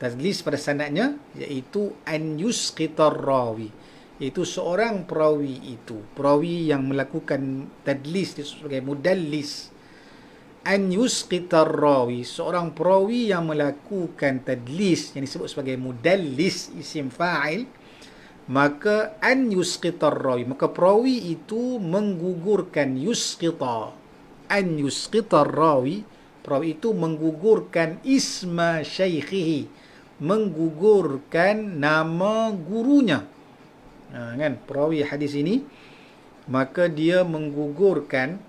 tadlis pada sanadnya, iaitu an yusqitar rawi, iaitu seorang perawi itu, perawi yang melakukan tadlis sebagai mudallis. An yusqitar rawi, seorang perawi yang melakukan tadlis yang disebut sebagai mudallis, isim fa'il, maka an yusqitar rawi, maka perawi itu menggugurkan, yusqita, an yusqitar rawi, perawi itu menggugurkan isma syaikhihi, menggugurkan nama gurunya. Kan, perawi hadis ini, maka dia menggugurkan,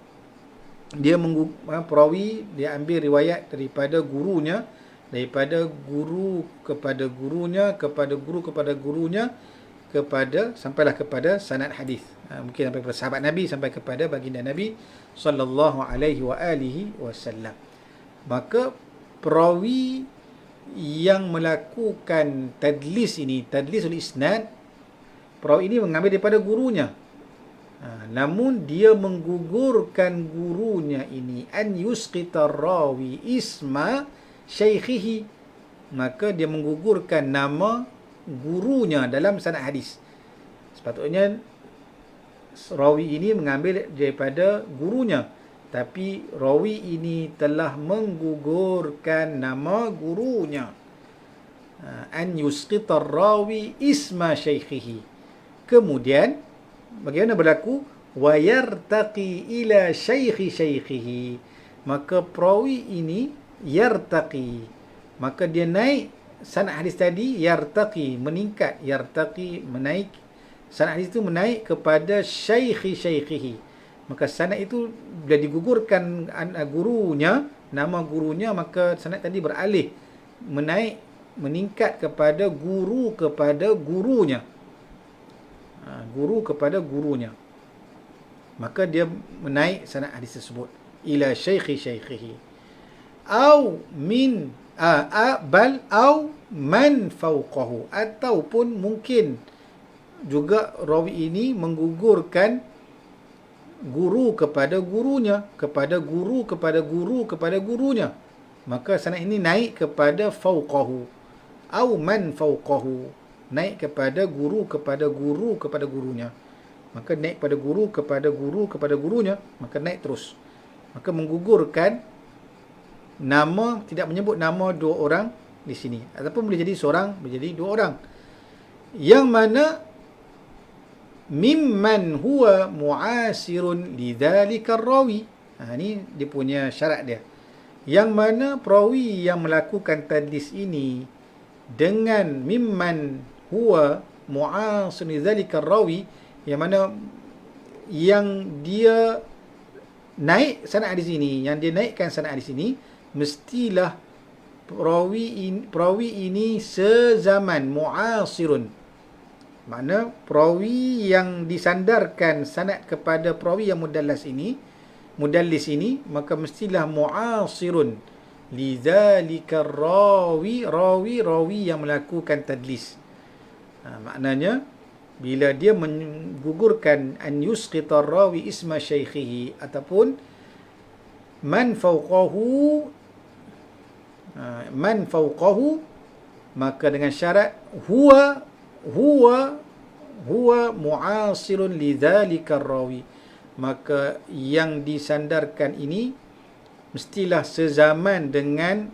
perawi dia ambil riwayat daripada gurunya, daripada guru kepada gurunya, kepada guru kepada gurunya, kepada sampailah kepada sanad hadis. Mungkin sampai kepada sahabat Nabi, sampai kepada baginda Nabi sallallahu alaihi wa alihi wasallam. Maka perawi yang melakukan tadlis ini, tadlisul isnad, perawi ini mengambil daripada gurunya. Namun dia menggugurkan gurunya ini, an yusqitar rawi isma syaikhihi, maka dia menggugurkan nama gurunya dalam sanad hadis. Sepatutnya rawi ini mengambil daripada gurunya, tapi rawi ini telah menggugurkan nama gurunya. An yusqitar rawi isma syaikhihi. Kemudian bagaimana berlaku? Wa yartaqi ila syaikhihi. Maka perawi ini yartaqi, maka dia naik sanad hadis tadi, yartaqi, meningkat, yartaqi, menaik, sanad hadis itu menaik kepada syaikhihi, maka sanad itu bila digugurkan gurunya, nama gurunya, maka sanad tadi beralih meningkat kepada guru kepada gurunya. Guru kepada gurunya, maka dia menaik sanad hadis tersebut ila syekhihi au min bal au man fawqahu, ataupun mungkin juga rawi ini menggugurkan guru kepada gurunya, kepada guru kepada guru kepada gurunya, maka sanad ini naik kepada fawqahu au man fawqahu, naik kepada guru kepada guru kepada gurunya, maka naik pada guru kepada guru kepada gurunya, maka naik terus, maka menggugurkan nama, tidak menyebut nama dua orang di sini, ataupun boleh jadi seorang, boleh jadi dua orang, yang mana mimman huwa mu'asirun lidzalika rawi. Ini dia punya syarat dia, yang mana perawi yang melakukan tadlis ini dengan mimman huwa mu'asirun lidzalika rawi, yang mana yang dia naik sanad hadis ini, yang dia naikkan sanad hadis ini, mestilah perawi ini sezaman, mu'asirun, makna perawi yang disandarkan sanad kepada perawi yang mudallis ini, maka mestilah mu'asirun lidzalika rawi yang melakukan tadlis. Maknanya bila dia menggugurkan an yusqita rawi isma syaikhihi ataupun man fawqahu, maka dengan syarat huwa mu'asirun lidzalika rawi, maka yang disandarkan ini mestilah sezaman dengan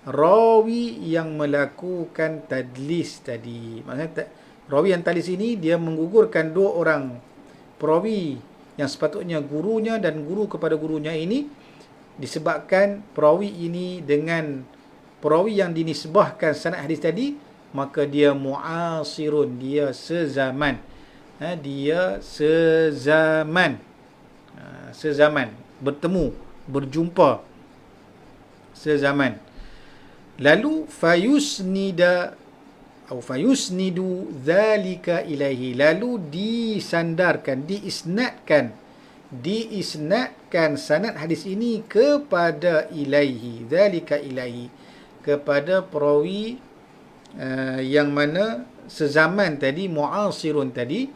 rawi yang melakukan tadlis tadi. Maksudnya rawi yang tadlis ini dia menggugurkan dua orang perawi yang sepatutnya gurunya dan guru kepada gurunya ini, disebabkan perawi ini dengan perawi yang dinisbahkan sanad hadis tadi, maka dia mu'asirun, dia sezaman. Dia sezaman. Bertemu, berjumpa. Sezaman. Lalu fayusnidu dzalika ilaihi, lalu disandarkan, diisnadkan sanad hadis ini kepada ilaihi, dzalika ilaihi, kepada perawi yang mana sezaman tadi, mu'asirun tadi,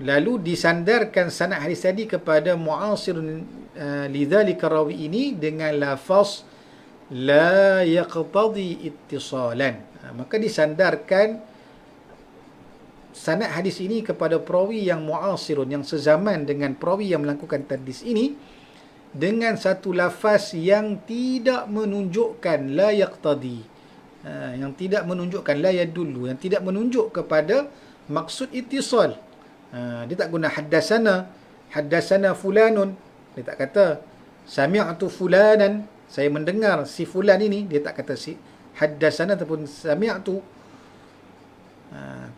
lalu disandarkan sanad hadis tadi kepada mu'asirun lidzalika rawi ini dengan lafaz la yaqtadi ittisalan. Maka disandarkan sanad hadis ini kepada perawi yang mu'asirun, yang sezaman dengan perawi yang melakukan tadlis ini, dengan satu lafaz yang tidak menunjukkan la yaqtadi, yang tidak menunjukkan la yadullu, yang tidak menunjuk kepada maksud ittisal. Dia tak guna haddasana fulanun, dia tak kata sami'tu fulanan, saya mendengar si fulan ini, dia tak kata si haddasana ataupun sami'tu.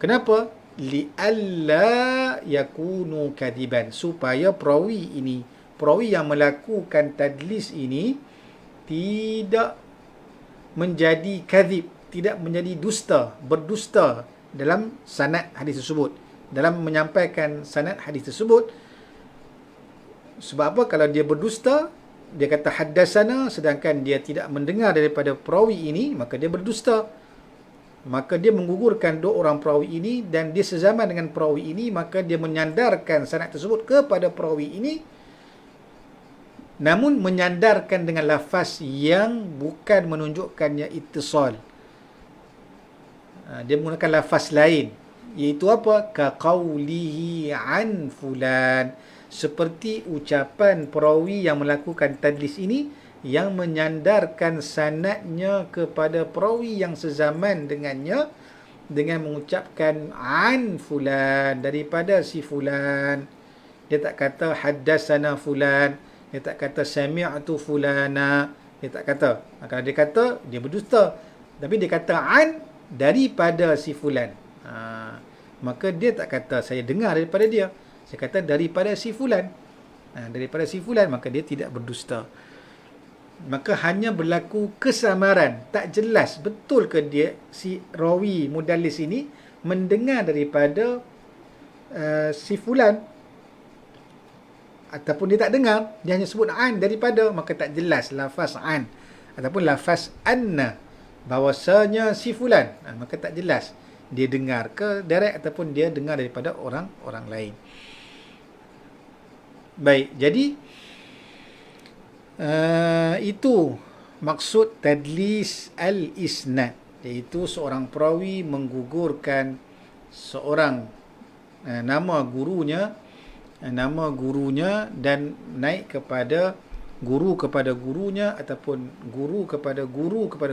Kenapa? Li'alla yakunu kadiban, supaya perawi ini, perawi yang melakukan tadlis ini tidak menjadi kadhib, tidak menjadi berdusta dalam sanad hadis tersebut, dalam menyampaikan sanad hadis tersebut. Sebab apa? Kalau dia berdusta, dia kata haddasana, sedangkan dia tidak mendengar daripada perawi ini, maka dia berdusta. Maka dia menggugurkan dua orang perawi ini, dan dia sezaman dengan perawi ini, maka dia menyandarkan sanad tersebut kepada perawi ini, namun menyandarkan dengan lafaz yang bukan menunjukkannya ittisal. Dia menggunakan lafaz lain, iaitu apa? Ka qawlihi an fulan, seperti ucapan perawi yang melakukan tadlis ini, yang menyandarkan sanadnya kepada perawi yang sezaman dengannya dengan mengucapkan an fulan, daripada si fulan. Dia tak kata haddasana fulan, dia tak kata sami'tu fulana, dia tak kata. Kalau dia kata, dia berdusta. Tapi dia kata an, daripada si fulan. Maka dia tak kata saya dengar daripada dia, saya kata daripada si fulan. daripada si fulan, maka dia tidak berdusta. Maka hanya berlaku kesamaran, tak jelas betul ke dia si rawi mudallis ini mendengar daripada si fulan ataupun dia tak dengar, dia hanya sebut an daripada, maka tak jelas lafaz an ataupun lafaz anna bahawasanya si fulan, maka tak jelas dia dengar ke direct ataupun dia dengar daripada orang lain. Baik, jadi itu maksud tadlis al-isnad, iaitu seorang perawi menggugurkan seorang nama gurunya dan naik kepada guru kepada gurunya ataupun guru kepada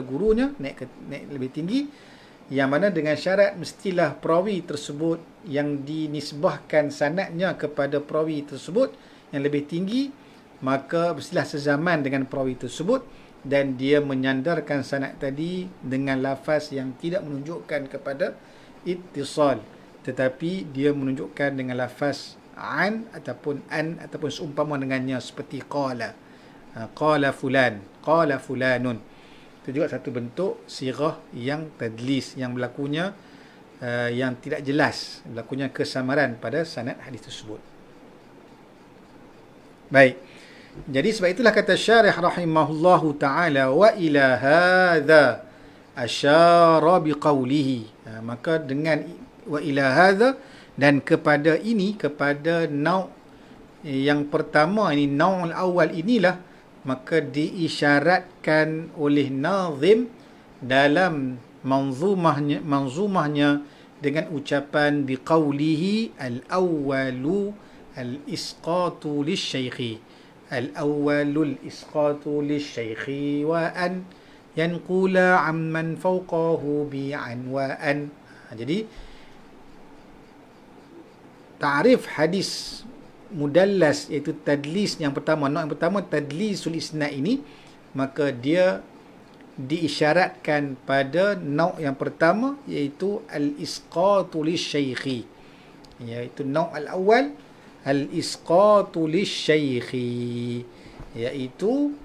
gurunya, naik lebih tinggi, yang mana dengan syarat mestilah perawi tersebut yang dinisbahkan sanadnya kepada perawi tersebut yang lebih tinggi, maka mestilah sezaman dengan perawi tersebut dan dia menyandarkan sanad tadi dengan lafaz yang tidak menunjukkan kepada ittisal, tetapi dia menunjukkan dengan lafaz an ataupun seumpama dengannya, seperti qala fulan, qala fulanun. Itu juga satu bentuk sirah yang tadlis, yang berlakunya yang tidak jelas, berlakunya kesamaran pada sanad hadis tersebut. Baik, jadi sebab itulah kata syarih rahimahullahu ta'ala, wa ila hadha asyara biqawlihi, maka dengan wa ila hadha, dan kepada ini, kepada nau' yang pertama ini, nau' al-awwal inilah, maka diisyaratkan oleh nazim dalam manzumahnya dengan ucapan biqawlihi al-awwalu al-isqatu lisyaykhi, al-awwalul isqatu lisyaykhi wa an yanqula amman fawqahu bi'an wa an. Jadi ta'rif hadis mudallas, iaitu tadlis yang pertama, yang pertama tadlisul isnad ini, maka dia diisyaratkan pada nau' yang pertama, iaitu al-isqatu lisyaykhi, iaitu nau' al-awwal al-isqatu lisyaykhi, iaitu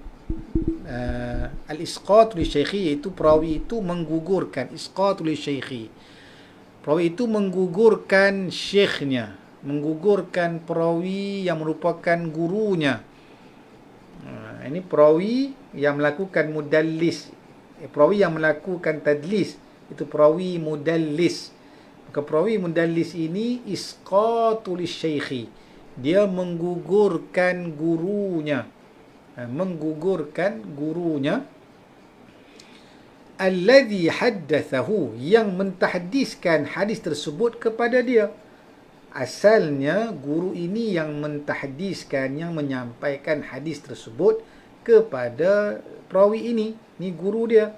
al-isqatu lisyaykhi, iaitu perawi itu menggugurkan, isqatu lisyaykhi, perawi itu menggugurkan syekhnya, menggugurkan perawi yang merupakan gurunya. Ini perawi yang melakukan mudallis, perawi yang melakukan tadlis, itu perawi mudallis. Maka perawi mudallis ini isqatu lisyaykhi, dia menggugurkan gurunya, alladhi haddathahu, yang mentahdiskan hadis tersebut kepada dia. Asalnya guru ini yang mentahdiskan, yang menyampaikan hadis tersebut kepada perawi ini guru dia.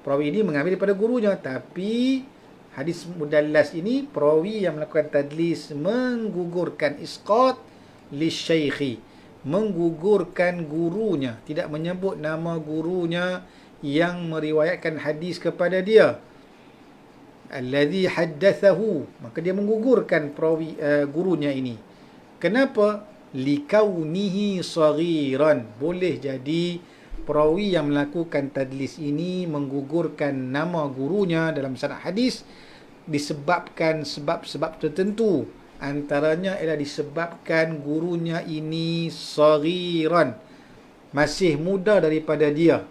Perawi ini mengambil daripada gurunya, tapi hadis mudallas ini perawi yang melakukan tadlis menggugurkan, isqat lisyaykhi, menggugurkan gurunya, tidak menyebut nama gurunya yang meriwayatkan hadis kepada dia. Alladhi haddathahu, maka dia menggugurkan perawi gurunya ini. Kenapa? Likaunihi saghiran, boleh jadi perawi yang melakukan tadlis ini menggugurkan nama gurunya dalam sanad hadis disebabkan sebab-sebab tertentu. Antaranya ialah disebabkan gurunya ini saghiran, masih muda daripada dia.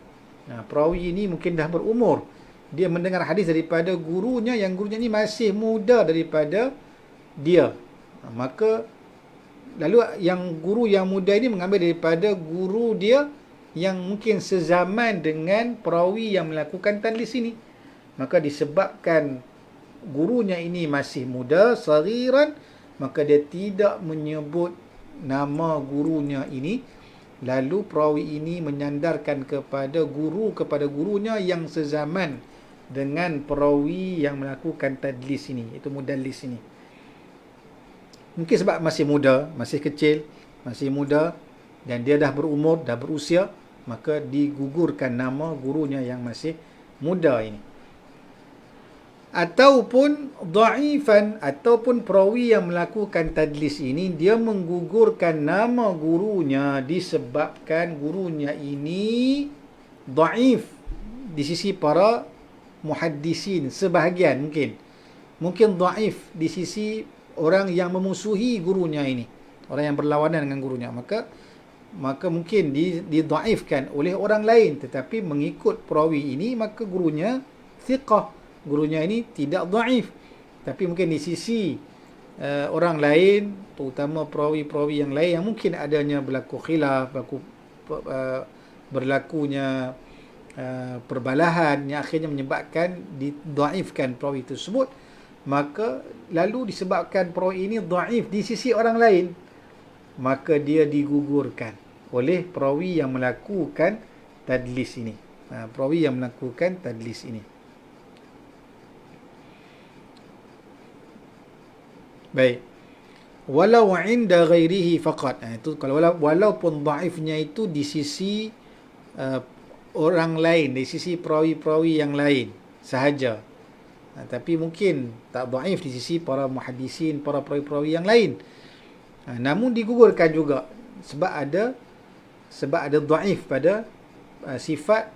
Perawi ini mungkin dah berumur, dia mendengar hadis daripada gurunya yang gurunya ni masih muda daripada dia. Maka lalu yang guru yang muda ini mengambil daripada guru dia yang mungkin sezaman dengan perawi yang melakukan tadlis ini. Maka disebabkan gurunya ini masih muda, saghiran, maka dia tidak menyebut nama gurunya ini. Lalu perawi ini menyandarkan kepada gurunya yang sezaman dengan perawi yang melakukan tadlis ini, itu mudallis ini. Mungkin sebab masih muda, masih kecil, masih muda, dan dia dah berumur, dah berusia, maka digugurkan nama gurunya yang masih muda ini. ataupun dhaifan, ataupun perawi yang melakukan tadlis ini dia menggugurkan nama gurunya disebabkan gurunya ini dhaif di sisi para muhaddisin, sebahagian mungkin dhaif di sisi orang yang memusuhi gurunya ini, orang yang berlawanan dengan gurunya, maka mungkin didhaifkan oleh orang lain, tetapi mengikut perawi ini maka gurunya thiqah, gurunya ini tidak dhaif. Tapi mungkin di sisi orang lain, terutama perawi-perawi yang lain yang mungkin adanya berlaku khilaf, berlakunya perbalahan yang akhirnya menyebabkan didhaifkan perawi tersebut, maka lalu disebabkan perawi ini dhaif di sisi orang lain, maka dia digugurkan oleh perawi yang melakukan tadlis ini. Perawi yang melakukan tadlis ini. Baik. Walau inda ghairihi faqat. Itu kalau walaupun dhaifnya itu di sisi orang lain, di sisi perawi-perawi yang lain sahaja. Tapi mungkin tak dhaif di sisi para muhaddisin, para perawi-perawi yang lain. Namun digugurkan juga sebab ada dhaif pada sifat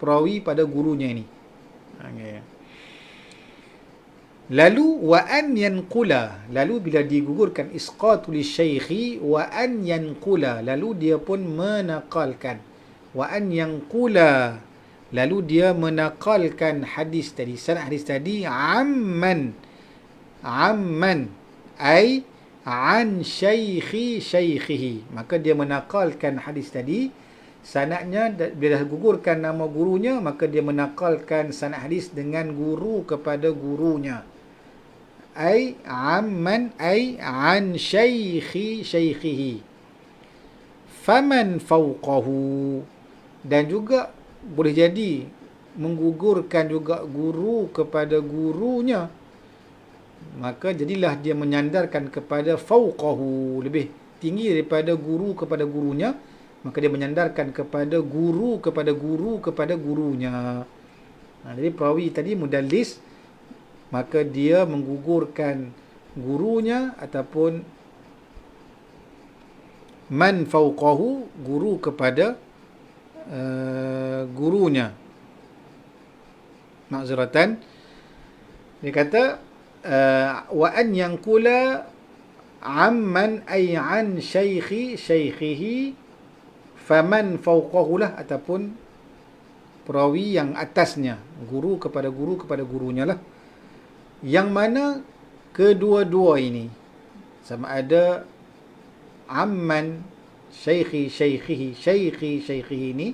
perawi pada gurunya ini. Okay. Lalu wa an yanqula, lalu bila digugurkan isqatu lisyaikhi wa an yanqula, lalu dia pun menakalkan, wa an yanqula, lalu dia menakalkan hadis tadi, sanad hadis tadi, amman ay an syaikhihi, maka dia menakalkan hadis tadi, sanadnya bila gugurkan nama gurunya maka dia menakalkan sanad hadis dengan guru kepada gurunya. Ay amman ay an syaikhihi. Faman fawqahu, dan juga boleh jadi menggugurkan juga guru kepada gurunya, maka jadilah dia menyandarkan kepada fawqahu, lebih tinggi daripada guru kepada gurunya, maka dia menyandarkan kepada guru kepada guru kepada gurunya. Jadi perawi tadi mudallis, maka dia menggugurkan gurunya ataupun man fawqahu, guru kepada gurunya. Ma'zuratan, dia kata wa an yanqula amman ay an syaikhihi faman fawqahu lah, ataupun perawi yang atasnya, guru kepada gurunya lah, yang mana kedua-dua ini sama ada amman syaikhihi ini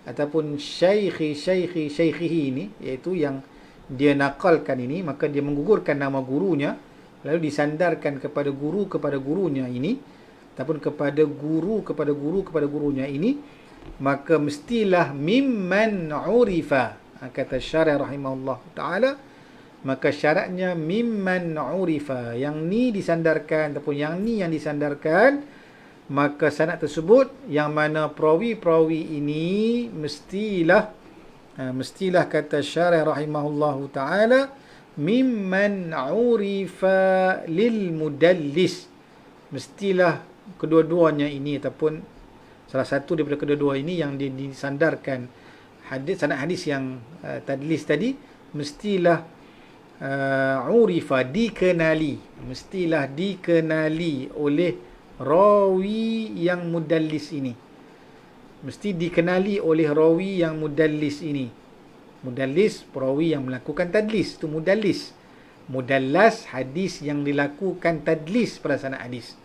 ataupun syaikhihi ini, iaitu yang dia nakalkan ini, maka dia menggugurkan nama gurunya lalu disandarkan kepada gurunya ini ataupun kepada guru kepada gurunya ini, maka mestilah mimman urifa. Kata syarih rahimahullah ta'ala, maka syaratnya mimman urifa, yang ni disandarkan ataupun yang ni yang disandarkan, maka sanad tersebut yang mana perawi-perawi ini mestilah kata syarih rahimahullah ta'ala mimman urifa lil mudallis, mestilah kedua-duanya ini ataupun salah satu daripada kedua-dua ini yang disandarkan sanad hadis yang tadlis tadi, mestilah urifa, mestilah dikenali oleh rawi yang mudallis ini, mesti dikenali oleh rawi yang mudallis ini. Mudallis perawi yang melakukan tadlis, itu mudallis. Mudallas hadis yang dilakukan tadlis pada sanad hadis.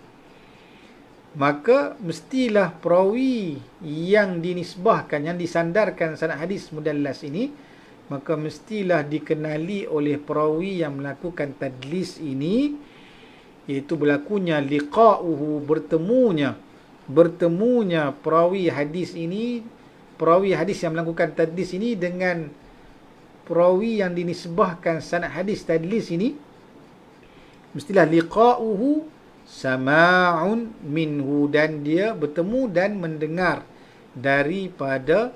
Maka mestilah perawi yang dinisbahkan, yang disandarkan sanad hadis mudallas ini, maka mestilah dikenali oleh perawi yang melakukan tadlis ini, iaitu berlakunya liqa'uhu, bertemunya perawi hadis ini, perawi hadis yang melakukan tadlis ini dengan perawi yang dinisbahkan sanad hadis tadlis ini, mestilah liqa'uhu sama'un minhu, dan dia bertemu dan mendengar daripada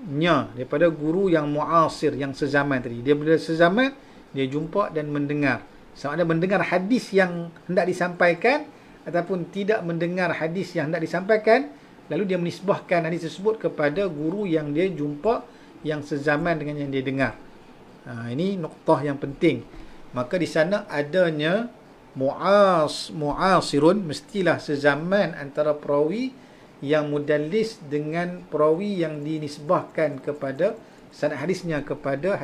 daripada guru yang muasir, yang sezaman tadi. Dia bila sezaman, dia jumpa dan mendengar. Sama ada mendengar hadis yang hendak disampaikan ataupun tidak mendengar hadis yang hendak disampaikan, lalu dia menisbahkan hadis tersebut kepada guru yang dia jumpa, yang sezaman dengan yang dia dengar. Ini noktah yang penting. Maka di sana adanya muasirun, mestilah sezaman antara perawi yang mudallis dengan perawi yang dinisbahkan kepada sanad hadisnya kepada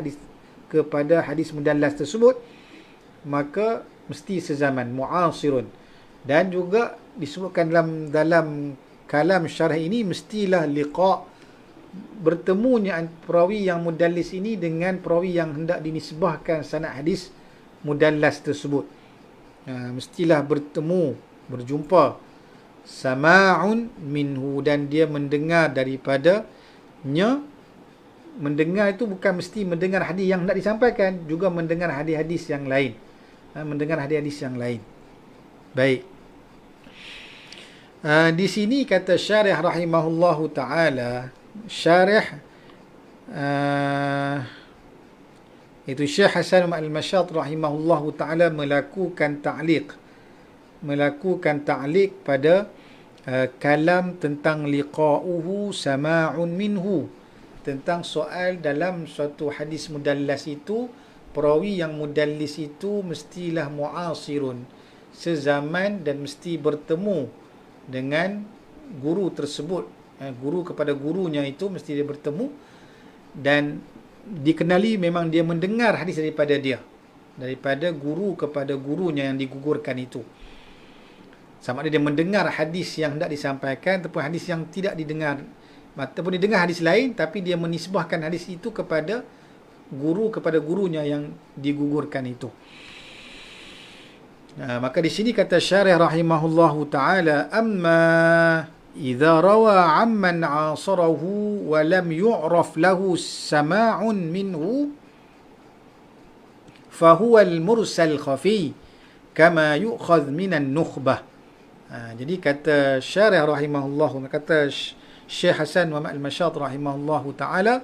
hadis mudallas tersebut, maka mesti sezaman, muasirun. Dan juga disebutkan dalam kalam syarah ini, mestilah liqa, bertemunya perawi yang mudallis ini dengan perawi yang hendak dinisbahkan sanad hadis mudallas tersebut. Mestilah bertemu, berjumpa. Sama'un minhu, dan dia mendengar daripadanya. Mendengar itu bukan mesti mendengar hadis yang hendak disampaikan, juga mendengar hadis-hadis yang lain. Mendengar hadis-hadis yang lain. Baik. Di sini kata syarih rahimahullahu ta'ala, syarih itu Syekh Hasan al-Mashat rahimahullahu ta'ala melakukan ta'liq pada kalam tentang liqa'uhu sama'un minhu, tentang soal dalam suatu hadis mudallas itu, perawi yang mudallis itu mestilah muasirun, sezaman, dan mesti bertemu dengan guru tersebut. Guru kepada gurunya itu mesti dia bertemu, dan dikenali memang dia mendengar hadis daripada guru kepada gurunya yang digugurkan itu. Sama ada dia mendengar hadis yang hendak disampaikan ataupun hadis yang tidak didengar, ataupun dia dengar hadis lain tapi dia menisbahkan hadis itu kepada gurunya yang digugurkan itu. Maka di sini kata syarih rahimahullahu ta'ala, amma idza rawa amman asarahu wa lam yu'raf lahu sama'un minhu fahuwa al-mursal khafi kama yu'khadh minan nukhbah. Jadi kata syarih rahimahullahu, kata Syekh Hasan al-Mashat rahimahullahu ta'ala,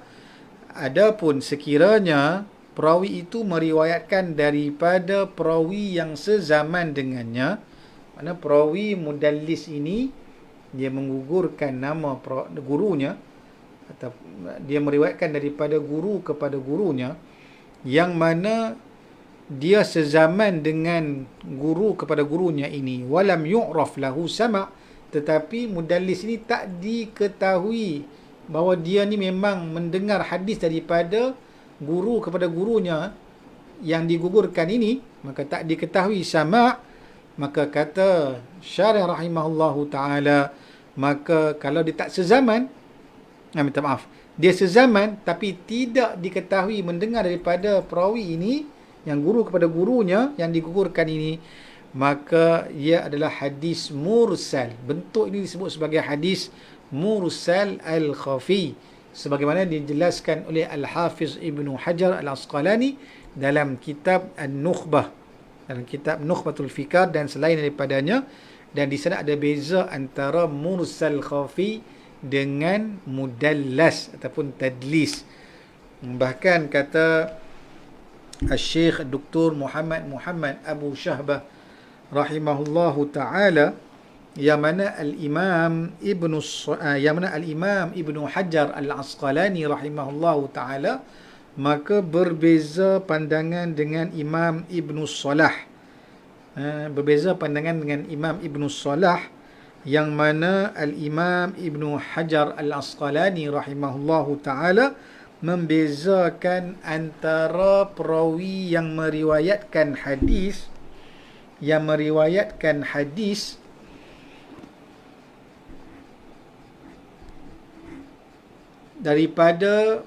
adapun sekiranya perawi itu meriwayatkan daripada perawi yang sezaman dengannya, mana perawi mudallis ini dia menggugurkan nama gurunya, atau dia meriwayatkan daripada guru kepada gurunya, yang mana dia sezaman dengan guru kepada gurunya ini, walam yu'raf lahu sama', tetapi mudallis ini tak diketahui bahawa dia ni memang mendengar hadis daripada guru kepada gurunya yang digugurkan ini, maka tak diketahui sama'. Maka kata syarih rahimahullahu ta'ala, maka kalau dia tak sezaman, minta maaf, dia sezaman tapi tidak diketahui mendengar daripada perawi ini, yang guru kepada gurunya yang digugurkan ini, maka ia adalah hadis mursal. Bentuk ini disebut sebagai hadis mursal al-khafi, sebagaimana dijelaskan oleh Al-Hafiz Ibnu Hajar Al-Asqalani dalam kitab An-Nukhbah, dalam kitab Nukhbatul Fikar dan selain daripadanya. Dan di sana ada beza antara mursal khafi dengan mudallas ataupun tadlis. Bahkan kata Syekh Dr. Muhammad Abu Syahbah rahimahullahu ta'ala, yang mana Al-Imam Ibnu Hajar Al-Asqalani rahimahullahu ta'ala, maka berbeza pandangan dengan Imam Ibnu Salah. Berbeza pandangan dengan Imam Ibnu Salah, yang mana Al-Imam Ibnu Hajar Al-Asqalani rahimahullahu ta'ala membezakan antara perawi yang meriwayatkan hadis daripada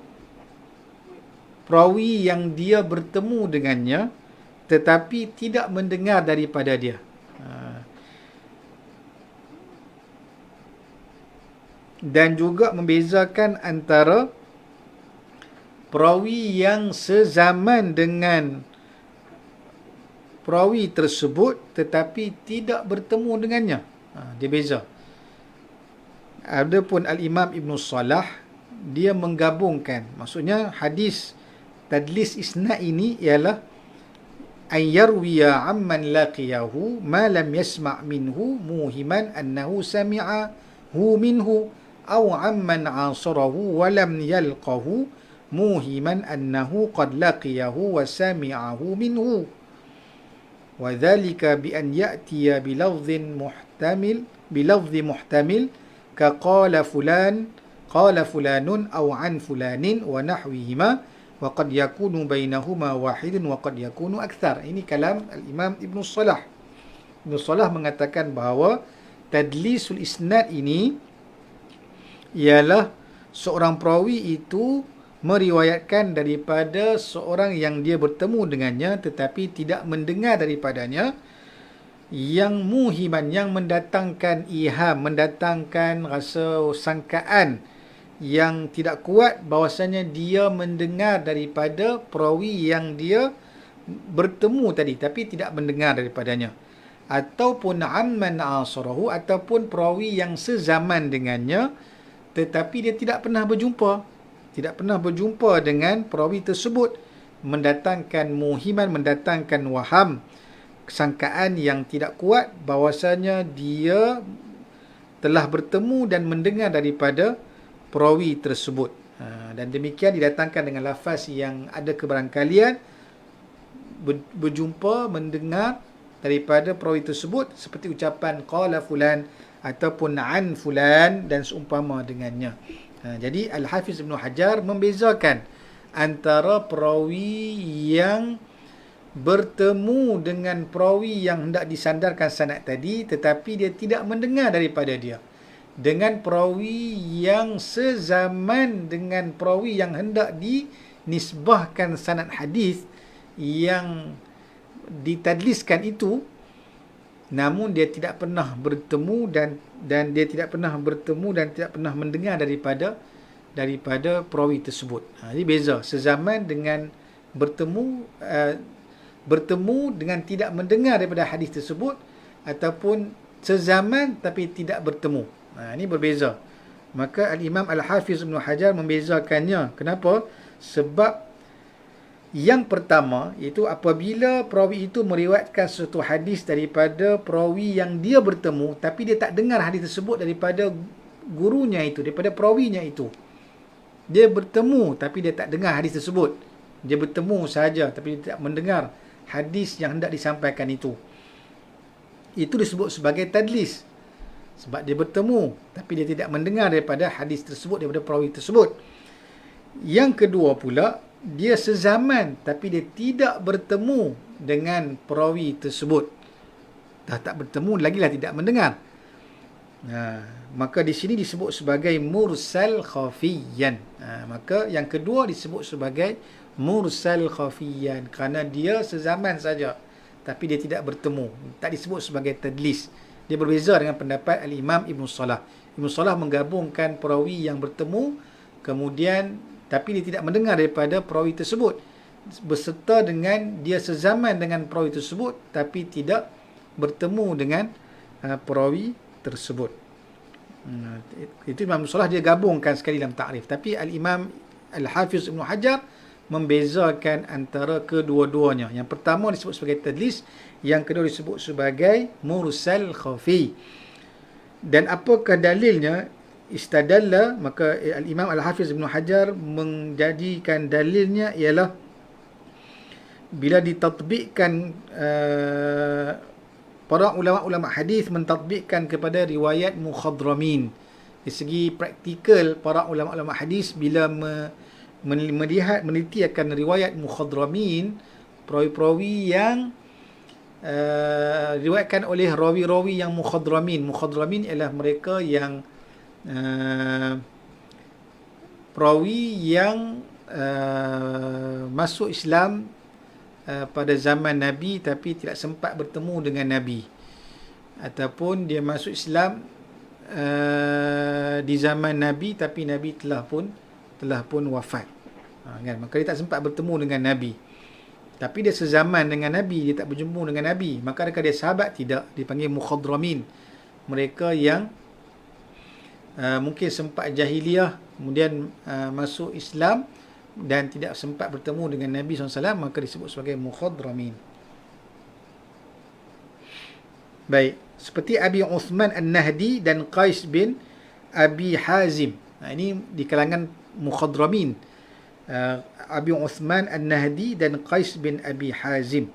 perawi yang dia bertemu dengannya tetapi tidak mendengar daripada dia. Dan juga membezakan antara perawi yang sezaman dengan perawi tersebut tetapi tidak bertemu dengannya. Dia beza. Adapun Al-Imam Ibnu Salah dia menggabungkan. Maksudnya hadis tadlis isnad ini ialah an yarwiya amman laqiyahu ma lam yasma' minhu muhiman annahu sami'ahu minhu aw amman asarahu wa lam yalqahu muhiman annahu qad laqiyahu wa sami'ahu minhu wa dhalika bi an ya'tiya bilafdhi muhtamil ka qala fulanun aw an fulanin wa nahwihima wa qad yakunu bainahuma wahidun wa qad yakunu akthar. Ini kalam al-Imam Ibn Salah. Ibn Salah mengatakan bahawa tadlisul isnad ini ialah seorang perawi itu meriwayatkan daripada seorang yang dia bertemu dengannya tetapi tidak mendengar daripadanya, yang muhiman, yang mendatangkan iham, mendatangkan rasa sangkaan yang tidak kuat bahawasanya dia mendengar daripada perawi yang dia bertemu tadi tapi tidak mendengar daripadanya, ataupun amman asarahu, ataupun perawi yang sezaman dengannya tetapi dia tidak pernah berjumpa dengan perawi tersebut, mendatangkan muhiman, mendatangkan waham, sangkaan yang tidak kuat bahawasanya dia telah bertemu dan mendengar daripada perawi tersebut. Dan demikian didatangkan dengan lafaz yang ada kebarangkalian, berjumpa, mendengar daripada perawi tersebut, seperti ucapan qala fulan ataupun an fulan dan seumpama dengannya. Jadi Al-Hafiz Ibn Hajar membezakan antara perawi yang bertemu dengan perawi yang hendak disandarkan sanad tadi tetapi dia tidak mendengar daripada dia, dengan perawi yang sezaman dengan perawi yang hendak dinisbahkan sanad hadis yang ditadliskan itu, namun dia tidak pernah bertemu dan dia tidak pernah bertemu dan tidak pernah mendengar daripada perawi tersebut. Jadi beza sezaman dengan bertemu dengan tidak mendengar daripada hadis tersebut, ataupun sezaman tapi tidak bertemu. Ini berbeza. Maka Al-Imam Al-Hafiz Ibn Hajar membezakannya. Kenapa? Sebab yang pertama, iaitu apabila perawi itu meriwayatkan suatu hadis daripada perawi yang dia bertemu tapi dia tak dengar hadis tersebut daripada gurunya itu, daripada perawinya itu. Dia bertemu tapi dia tak dengar hadis tersebut. Dia bertemu sahaja tapi dia tak mendengar hadis yang hendak disampaikan itu. Itu disebut sebagai tadlis. Sebab dia bertemu tapi dia tidak mendengar daripada hadis tersebut, daripada perawi tersebut. Yang kedua pula, dia sezaman tapi dia tidak bertemu dengan perawi tersebut. Dah tak bertemu, lagilah tidak mendengar. Maka di sini disebut sebagai mursal khafiyan. Maka yang kedua disebut sebagai mursal khafiyan kerana dia sezaman saja tapi dia tidak bertemu. Tak disebut sebagai tadlis. Dia berbeza dengan pendapat Al-Imam Ibn Salah. Ibn Salah menggabungkan perawi yang bertemu kemudian tapi dia tidak mendengar daripada perawi tersebut, beserta dengan dia sezaman dengan perawi tersebut tapi tidak bertemu dengan perawi tersebut. Itu Imam Salah dia gabungkan sekali dalam takrif. Tapi Al-Imam Al-Hafiz Ibn Hajar membezakan antara kedua-duanya. Yang pertama disebut sebagai tadlis, yang kedua disebut sebagai mursal khafi. Dan apakah dalilnya? Istadalla, maka Al-Imam Al-Hafiz Ibn Hajar menjadikan dalilnya ialah bila ditatbikkan para ulama-ulama hadis mentatbikkan kepada riwayat mukhadramin. Dari segi praktikal, para ulama-ulama hadis bila meneliti akan riwayat mukhadramin, perawi-perawi yang riwayatkan oleh rawi-rawi yang mukhadramin. Mukhadramin ialah mereka yang perawi yang masuk Islam pada zaman Nabi tapi tidak sempat bertemu dengan Nabi, ataupun dia masuk Islam di zaman Nabi tapi Nabi telah pun wafat. Kan? Maka dia tak sempat bertemu dengan Nabi, tapi dia sezaman dengan Nabi, dia tak berjumpa dengan Nabi. Maka adakah dia sahabat? Tidak. Dipanggil mukhadramin. Mereka yang mungkin sempat jahiliyah kemudian masuk Islam dan tidak sempat bertemu dengan Nabi SAW, maka disebut sebagai mukhadramin. Baik, seperti Abi Uthman An-Nahdi dan Qais bin Abi Hazim. Ini di kalangan mukhadramin. Abi Uthman An-Nahdi dan Qais bin Abi Hazim.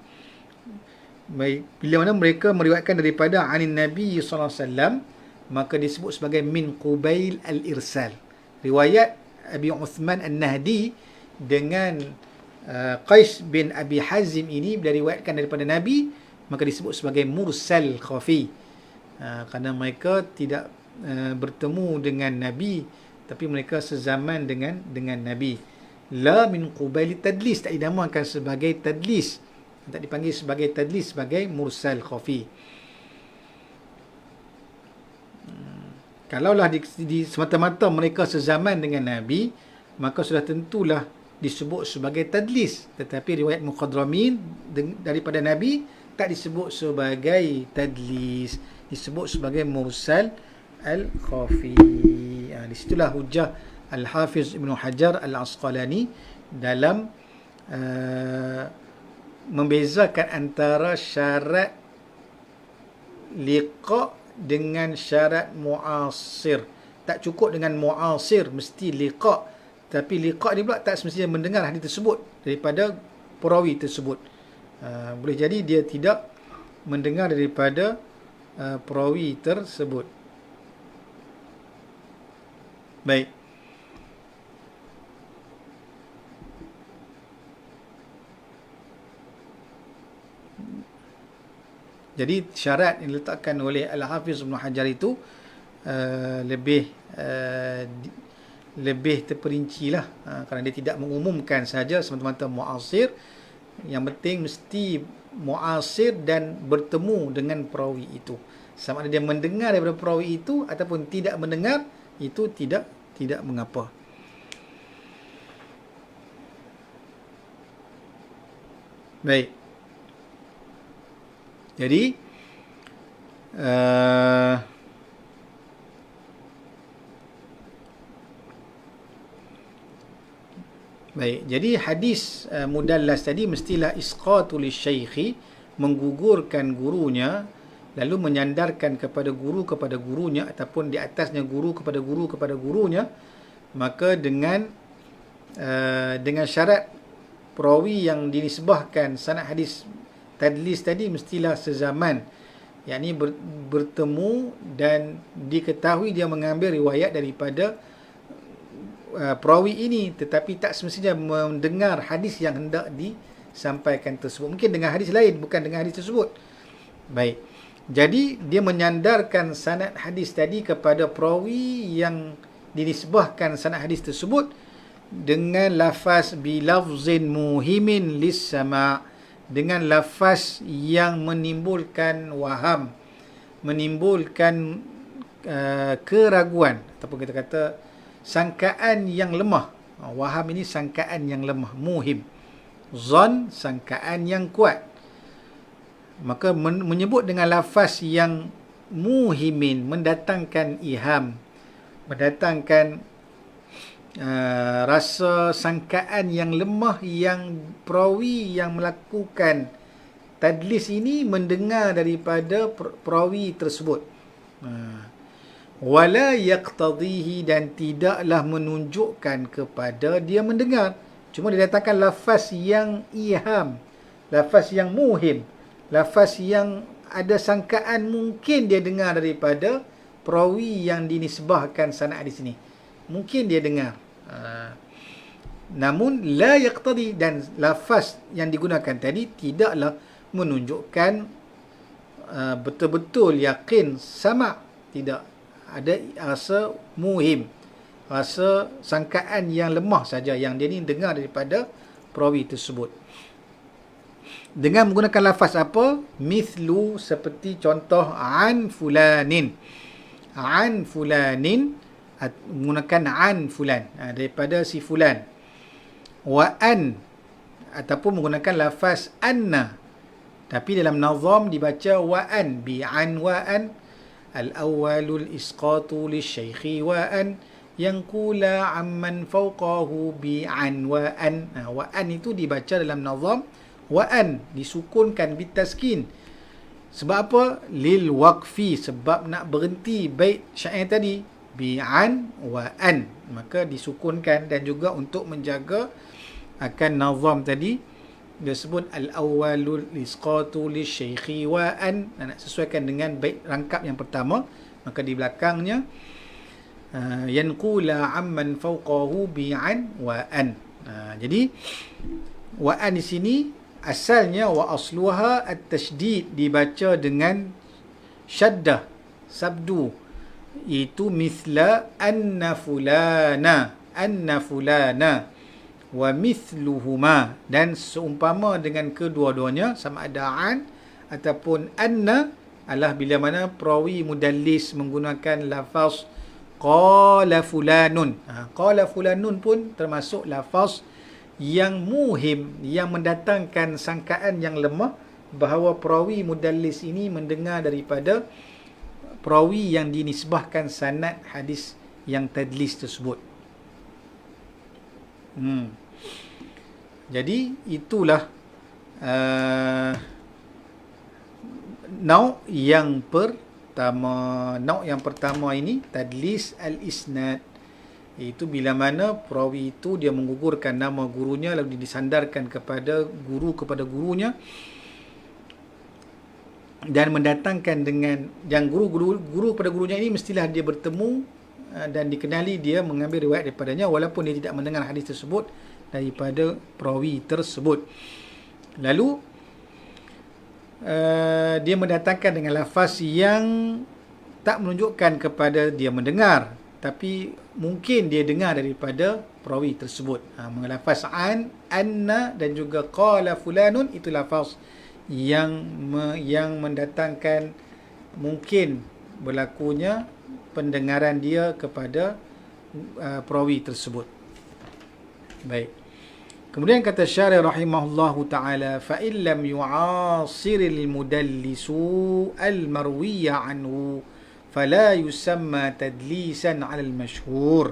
Baik, bila mana mereka meriwayatkan daripada anin Nabi SAW, maka disebut sebagai min qubail al-irsal. Riwayat Abi Uthman An-Nahdi dengan Qais bin Abi Hazim ini bila riwayatkan daripada Nabi, maka disebut sebagai mursal khafi, kerana mereka tidak bertemu dengan Nabi, tapi mereka sezaman dengan Nabi. La min qubail tadlis, tak dinamakan sebagai tadlis, tak dipanggil sebagai tadlis, sebagai mursal khafi. Kalaulah di semata-mata mereka sezaman dengan Nabi, maka sudah tentulah disebut sebagai tadlis. Tetapi riwayat mukhadramin daripada Nabi tak disebut sebagai tadlis, disebut sebagai mursal al-khafi. Di situlah hujah Al-Hafiz Ibn Hajar Al-Asqalani dalam membezakan antara syarat liqa dengan syarat muasir. Tak cukup dengan muasir, mesti liqa. Tapi liqa ni pula tak semestinya mendengar hadis tersebut daripada perawi tersebut. Boleh jadi dia tidak mendengar daripada perawi tersebut. Baik. Jadi syarat yang diletakkan oleh Al-Hafiz Ibn Hajar itu lebih terperinci lah, kerana dia tidak mengumumkan saja semata-mata muasir. Yang penting mesti muasir dan bertemu dengan perawi itu. Sama ada dia mendengar daripada perawi itu ataupun tidak mendengar, itu tidak mengapa. Baik. Jadi baik, jadi hadis mudallas tadi mestilah isqatul syaikhi, menggugurkan gurunya, lalu menyandarkan kepada gurunya ataupun di atasnya guru kepada gurunya, maka dengan syarat perawi yang dinisbahkan sanad hadis tadlis tadi mestilah sezaman, yakni bertemu dan diketahui dia mengambil riwayat daripada perawi ini, tetapi tak semestinya mendengar hadis yang hendak disampaikan tersebut. Mungkin dengar hadis lain, bukan dengar hadis tersebut. Baik, jadi dia menyandarkan sanad hadis tadi kepada perawi yang dinisbahkan sanad hadis tersebut dengan lafaz bilafzin muhimin lis sama', dengan lafaz yang menimbulkan waham, menimbulkan keraguan, ataupun kita kata sangkaan yang lemah. Waham ini sangkaan yang lemah. Muhim, zon, sangkaan yang kuat. Maka menyebut dengan lafaz yang muhimin, mendatangkan iham, mendatangkan rasa sangkaan yang lemah, yang perawi yang melakukan tadlis ini mendengar daripada perawi tersebut. Wala yaqtadihi, dan tidaklah menunjukkan kepada dia mendengar, cuma didatangkan lafaz yang iham, lafaz yang muhim, lafaz yang ada sangkaan mungkin dia dengar daripada perawi yang dinisbahkan sanad hadis ini. Mungkin dia dengar, namun la yaqtadi, dan lafaz yang digunakan tadi tidaklah menunjukkan betul-betul yakin sama, tidak ada rasa muhim, rasa sangkaan yang lemah saja yang dia ni dengar daripada perawi tersebut. Dengan menggunakan lafaz apa? Mithlu, seperti contoh an fulanin. An fulanin, menggunakan an fulan, daripada si fulan. Wa an, ataupun menggunakan lafaz anna, tapi dalam nazam dibaca wa an, bi an wa an. Al-awwalul isqatu lisyaikhi wa an, yanqula amman fawqahu bi an wa an. Wa an itu dibaca dalam nazam wa an, disukunkan bitaskin. Sebab apa? Lil waqfi, sebab nak berhenti bait syair tadi bi an wa an, maka disukunkan. Dan juga untuk menjaga akan nazam tadi, dia sebut al-awwalul isqatu lisyaikhi wa an, nak sesuaikan dengan bait rangkap yang pertama, maka di belakangnya yanqula amman fawqahu bi an wa an. Jadi wa an di sini asalnya wa asluha at-tasydid, dibaca dengan syaddah sabdu, itu mithla anna fulana wa mithluhuma, dan seumpama dengan kedua-duanya, sama ada an ataupun anna, adalah bila mana perawi mudallis menggunakan lafaz qala fulanun. Qala fulanun pun termasuk lafaz yang muhim, yang mendatangkan sangkaan yang lemah bahawa perawi mudallis ini mendengar daripada perawi yang dinisbahkan sanad hadis yang tadlis tersebut. Jadi itulah nauk yang pertama. Nauk yang pertama ini tadlis al-isnad, iaitu bila mana perawi itu dia menggugurkan nama gurunya lalu disandarkan kepada gurunya, dan mendatangkan dengan yang guru pada gurunya ini mestilah dia bertemu dan dikenali dia mengambil riwayat daripadanya walaupun dia tidak mendengar hadis tersebut daripada perawi tersebut. Lalu dia mendatangkan dengan lafaz yang tak menunjukkan kepada dia mendengar, tapi mungkin dia dengar daripada perawi tersebut. Lafaz an, anna dan juga qala fulanun, itu lafaz yang mendatangkan mungkin berlakunya pendengaran dia kepada perawi tersebut. Baik. Kemudian kata syarih rahimahullahu ta'ala, فَإِنْ لَمْ يُعَاصِرِ الْمُدَلِّسُ الْمَرْوِيَّ عَنْهُ فَلَا يُسَمَّى تَدْلِيسًا عَلَى الْمَشْهُورِ.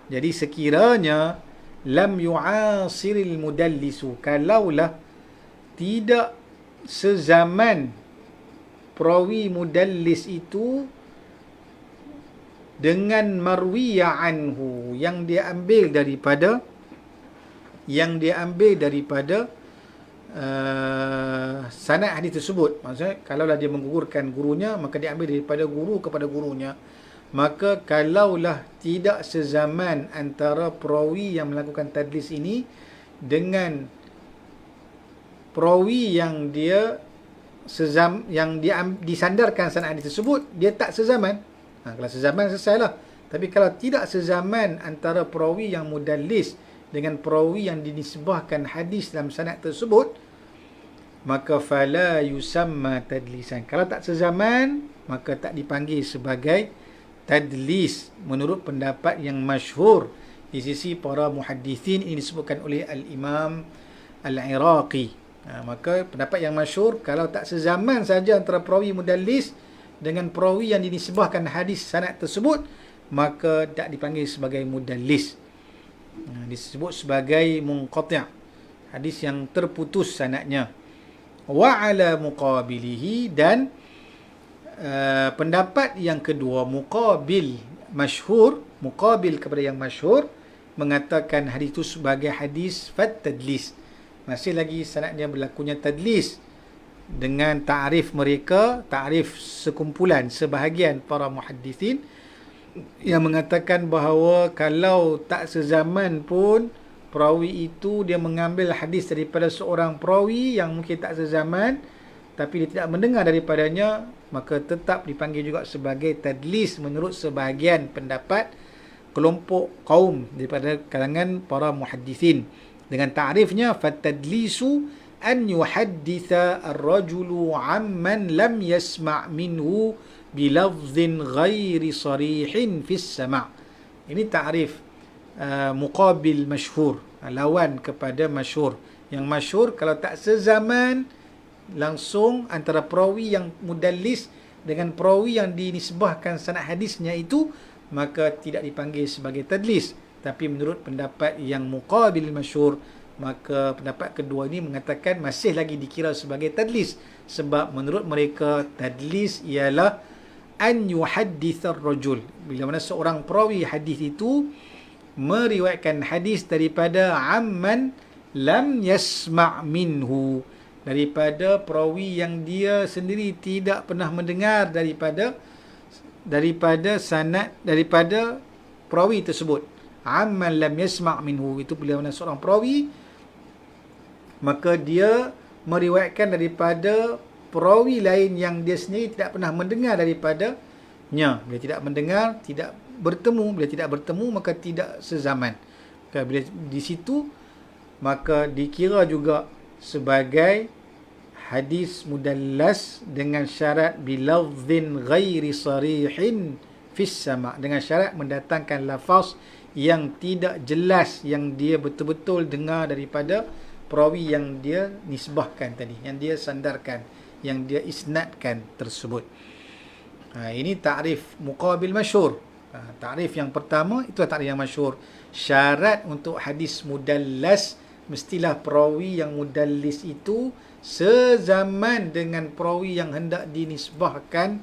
Jadi sekiranya lam yu'asiril mudallisu, kalaulah tidak sezaman perawi mudallis itu dengan marwiya anhu, yang dia ambil daripada sanad hadis tersebut. Maksudnya kalaulah dia menggugurkan gurunya, maka dia ambil daripada guru kepada gurunya. Maka kalaulah tidak sezaman antara perawi yang melakukan tadlis ini dengan perawi yang dia disandarkan sanad hadis tersebut, dia tak sezaman. Kalau sezaman selesailah. Tapi kalau tidak sezaman antara perawi yang mudallis dengan perawi yang dinisbahkan hadis dalam sanad tersebut, maka fala yusamma tadlisan. Kalau tak sezaman, maka tak dipanggil sebagai tadlis menurut pendapat yang masyhur di sisi para muhaddithin. Ini disebutkan oleh al-Imam al-Iraqi. Maka pendapat yang masyhur, kalau tak sezaman saja antara perawi mudallis dengan perawi yang dinisbahkan hadis sanad tersebut, maka tak dipanggil sebagai mudallis. Disebut sebagai munqati', hadis yang terputus sanadnya. Wa ala muqabilihi, dan pendapat yang kedua, muqabil masyhur, muqabil kepada yang masyhur, mengatakan hadis itu sebagai hadis fat tadlis. Masih lagi sanadnya berlakunya tadlis dengan ta'rif mereka, ta'rif sekumpulan sebahagian para muhaddithin yang mengatakan bahawa kalau tak sezaman pun perawi itu dia mengambil hadis daripada seorang perawi yang mungkin tak sezaman, tapi dia tidak mendengar daripadanya, maka tetap dipanggil juga sebagai tadlis menurut sebahagian pendapat kelompok kaum daripada kalangan para muhaddithin, dengan ta'rifnya fatadlisu an yuhadditha ar-rajulu amman lam yasma' minhu bilafzin ghairi sarihin fis sama'. Ini ta'rif muqabil masyhur, lawan kepada masyhur. Yang masyhur kalau tak sezaman langsung antara perawi yang mudallis dengan perawi yang dinisbahkan sanad hadisnya itu, maka tidak dipanggil sebagai tadlis. Tapi menurut pendapat yang muqabil masyhur, maka pendapat kedua ini mengatakan masih lagi dikira sebagai tadlis. Sebab menurut mereka tadlis ialah an yuhaddithar rajul, bila mana seorang perawi hadis itu meriwayatkan hadis daripada amman lam yasma' minhu, daripada perawi yang dia sendiri tidak pernah mendengar daripada sanad daripada perawi tersebut. Amman lam yasma' minhu itu bila mana seorang perawi, maka dia meriwayatkan daripada perawi lain yang dia sendiri tidak pernah mendengar daripadanya. Bila tidak mendengar, tidak bertemu. Bila tidak bertemu, maka tidak sezaman. Bila di situ, maka dikira juga sebagai hadis mudallas dengan syarat bilafzin ghairi sarihin fis sama', dengan syarat mendatangkan lafaz yang tidak jelas, yang dia betul-betul dengar daripada perawi yang dia nisbahkan tadi, yang dia sandarkan, yang dia isnadkan tersebut. Ini ta'rif muqabil masyhur. Ta'rif yang pertama, itu ta'rif yang masyhur. Syarat untuk hadis mudallas, mestilah perawi yang mudallis itu sezaman dengan perawi yang hendak dinisbahkan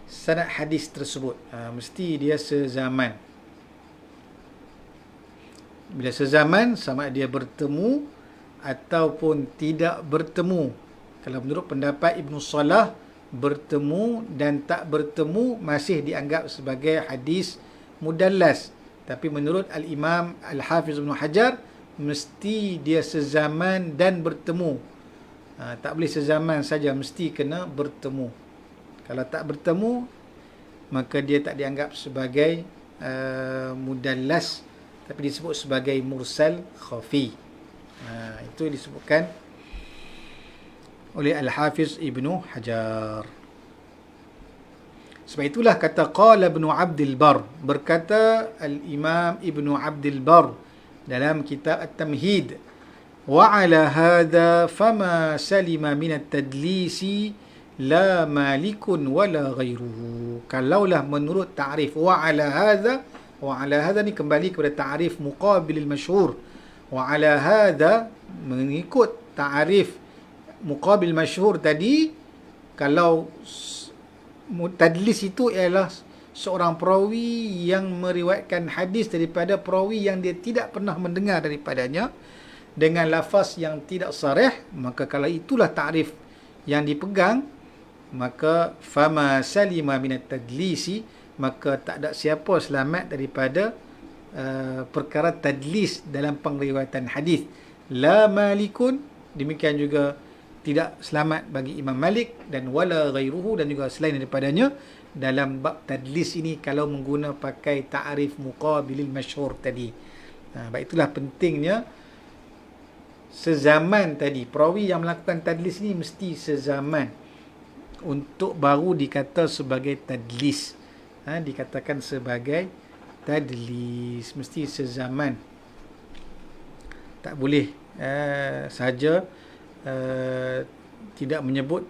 sanad hadis tersebut. Mesti dia sezaman. Bila sezaman, sama dia bertemu ataupun tidak bertemu. Kalau menurut pendapat Ibn Salah, bertemu dan tak bertemu masih dianggap sebagai hadis mudallas. Tapi menurut Al-Imam Al-Hafiz Ibn Hajar, mesti dia sezaman dan bertemu. Tak boleh sezaman saja, mesti kena bertemu. Kalau tak bertemu, maka dia tak dianggap sebagai mudallas, tapi disebut sebagai mursal khafi. Itu disebutkan oleh Al-Hafiz Ibnu Hajar. Sebab itulah kata qala Ibnu Abdul Bar, berkata Al-Imam Ibnu Abdul Bar dalam kitab At-Tamhid, wa ala hadha fama salima min at-tadlisi la malikun wala ghairuhu. Kalaulah menurut ta'rif wa ala hadha ni kembali kepada ta'rif muqabil al-masyhur. Wa ala hadha, mengikut ta'rif muqabil masyhur tadi, kalau tadlis itu ialah seorang perawi yang meriwayatkan hadis daripada perawi yang dia tidak pernah mendengar daripadanya dengan lafaz yang tidak sarih, maka kalau itulah ta'rif yang dipegang, maka fama salima minat tadlisi, maka tak ada siapa selamat daripada perkara tadlis dalam pengriwayatan hadis. La malikun, demikian juga tidak selamat bagi Imam Malik, dan wala ghairuhu, dan juga selain daripadanya dalam bab tadlis ini kalau mengguna pakai ta'rif muqabilil masyhur tadi. Baik, itulah pentingnya sezaman tadi. Perawi yang melakukan tadlis ini mesti sezaman untuk baru dikata sebagai tadlis. Dikatakan sebagai tadlis, mesti sezaman. Tak boleh saja tidak menyebut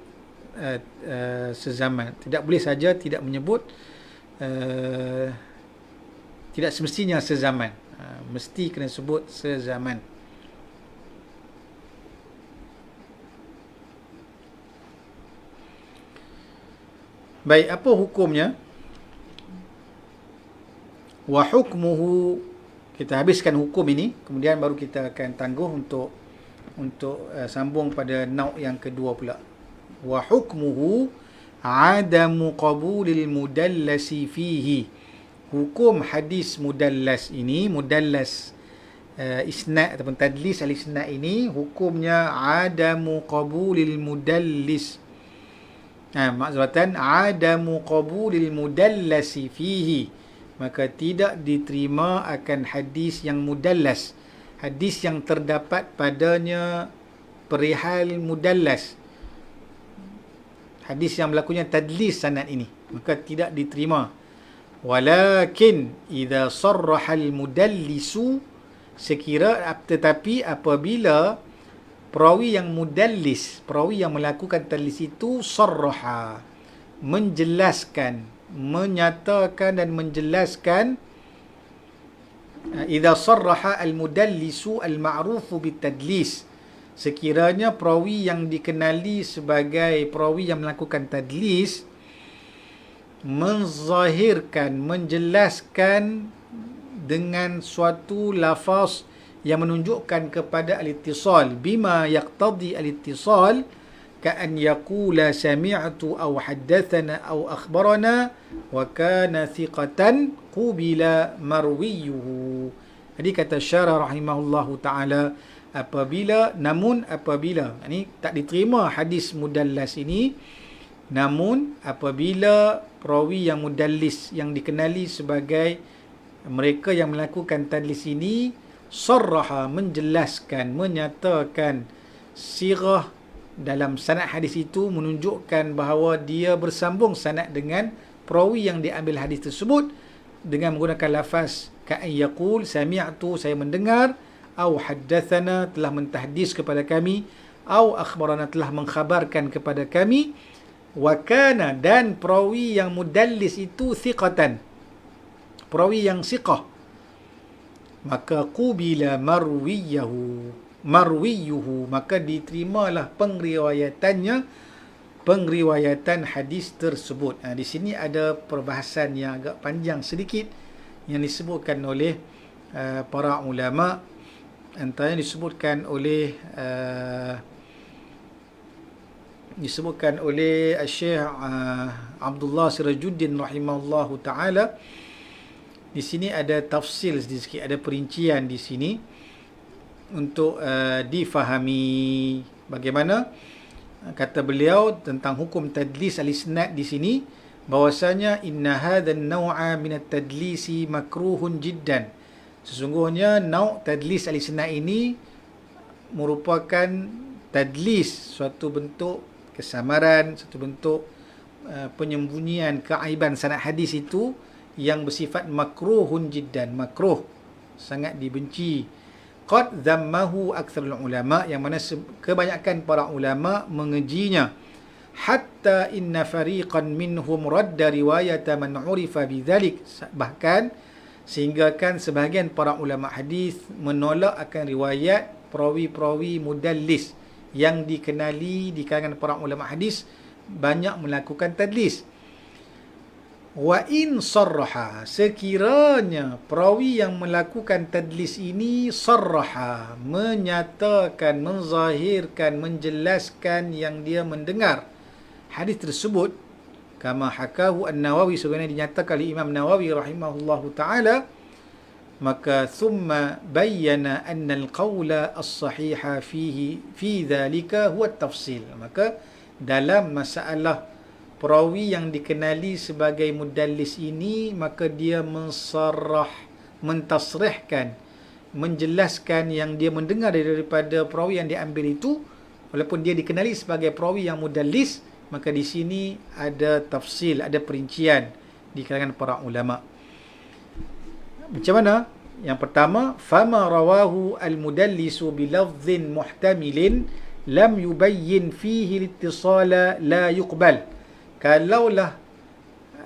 sezaman. Tidak boleh saja tidak menyebut tidak semestinya sezaman. Mesti kena sebut sezaman. Baik, apa hukumnya? Wa hukmuhu, kita habiskan hukum ini, kemudian baru kita akan tangguh untuk sambung pada nauk yang kedua pula. Wa hukmuhu adamu qabulil mudallasi fihi. Hukum hadis mudallas ini, mudallas isnad ataupun tadlis al-isnad ini, hukumnya adamu qabulil mudallis. Maksudnya adamu qabulil mudallasi fihi, maka tidak diterima akan hadis yang mudallas, hadis yang terdapat padanya perihal mudallas, hadis yang berlakunya tadlis sanad ini, maka tidak diterima. Walakin idza sarraha al-mudallisu, tetapi apabila perawi yang mudallis, perawi yang melakukan tadlis itu sarraha, menjelaskan, menyatakan dan menjelaskan idza sarraha al-mudallisu al-ma'rufu bitadlis, sekiranya perawi yang dikenali sebagai perawi yang melakukan tadlis menzahirkan, menjelaskan dengan suatu lafaz yang menunjukkan kepada al-ittisal, bima yaqtadi al-ittisal, ka'an yaqula sami'tu aw haddathana aw akhbarana wa kana thiqatan qubila marwiyuhu. Jadi kata Syarah rahimahullahu ta'ala, apabila ini tak diterima hadis mudallas ini, namun apabila perawi yang mudallis yang dikenali sebagai mereka yang melakukan tadlis ini sarraha, menjelaskan, menyatakan sirah dalam sanad hadis itu, menunjukkan bahawa dia bersambung sanad dengan perawi yang diambil hadis tersebut dengan menggunakan lafaz ka'an yaqul sami'tu, saya mendengar, au haddathana, telah mentahdis kepada kami, au akhbarana, telah mengkhabarkan kepada kami, wa kana, dan perawi yang mudallis itu thiqatan, perawi yang siqah, maka qubila marwiyuhu, maka diterimalah pengriwayatan hadis tersebut. Di sini ada perbahasan yang agak panjang sedikit yang disebutkan oleh para ulama. Antaranya disebutkan oleh Syekh Abdullah Sirajuddin rahimahullahu taala. Di sini ada tafsil sedikit, ada perincian di sini untuk difahami bagaimana kata beliau tentang hukum tadlis al-isnad di sini, bahwasanya inna hadzal naw'a min at-tadlisi makruhun jiddan. Sesungguhnya nau' tadlis al-isnad ini merupakan tadlis, suatu bentuk kesamaran, satu bentuk penyembunyian keaiban sanad hadis itu yang bersifat makruhun jiddan, makruh, sangat dibenci. Qad dhammahu aktsarul ulama, yang mana kebanyakan para ulama mengejinya. Hatta inna fariqan minhum radda riwayata man urifa bidzalik, bahkan sehinggakan sebahagian para ulama hadis menolak akan riwayat perawi-perawi mudallis yang dikenali di kalangan para ulama hadis banyak melakukan tadlis. Wa in sarraha, sekiranya perawi yang melakukan tadlis ini sarraha, menyatakan, menzahirkan, menjelaskan yang dia mendengar hadis tersebut, kama hakahu an-Nawawi, sebagaimana dinyatakan oleh Imam Nawawi rahimahullahu taala, maka thumma bayyana anna al-qawla as-sahiha fi dhalika huwa at-tafsil. Maka dalam masalah perawi yang dikenali sebagai mudallis ini, maka dia mentasrihkan, menjelaskan yang dia mendengar daripada perawi yang diambil itu, walaupun dia dikenali sebagai perawi yang mudallis, maka di sini ada tafsil, ada perincian di kalangan para ulama. Macam mana? Yang pertama, fama rawahu al-mudallisu bilafdhin muhtamilin lam yubayyin fihi al-ittisala la yuqbal. Kalaulah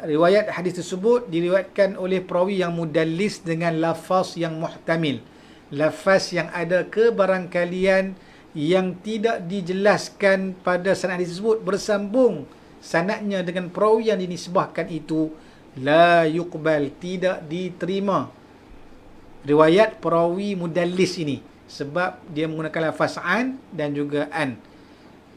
riwayat hadis tersebut diriwayatkan oleh perawi yang mudallis dengan lafaz yang muhtamil, lafaz yang ada kebarangkalian yang tidak dijelaskan pada sanad hadis tersebut, bersambung sanadnya dengan perawi yang dinisbahkan itu, la yuqbal, tidak diterima riwayat perawi mudallis ini, sebab dia menggunakan lafaz an dan juga an,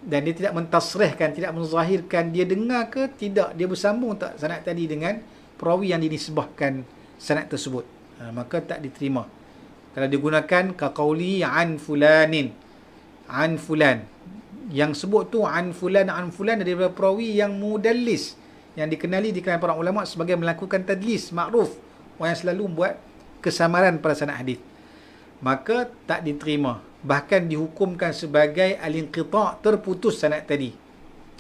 dan dia tidak mentasrihkan, tidak menzahirkan dia dengar ke tidak, dia bersambung tak sanad tadi dengan perawi yang dinisbahkan sanad tersebut, maka tak diterima. Kalau digunakan kaqauli an fulanin, an fulan, yang sebut tu an fulan daripada perawi yang mudallis, yang dikenali di kalangan para ulama sebagai melakukan tadlis, makruf, orang yang selalu buat kesamaran pada sanad hadis, maka tak diterima, bahkan dihukumkan sebagai al-inqita', terputus sanad tadi,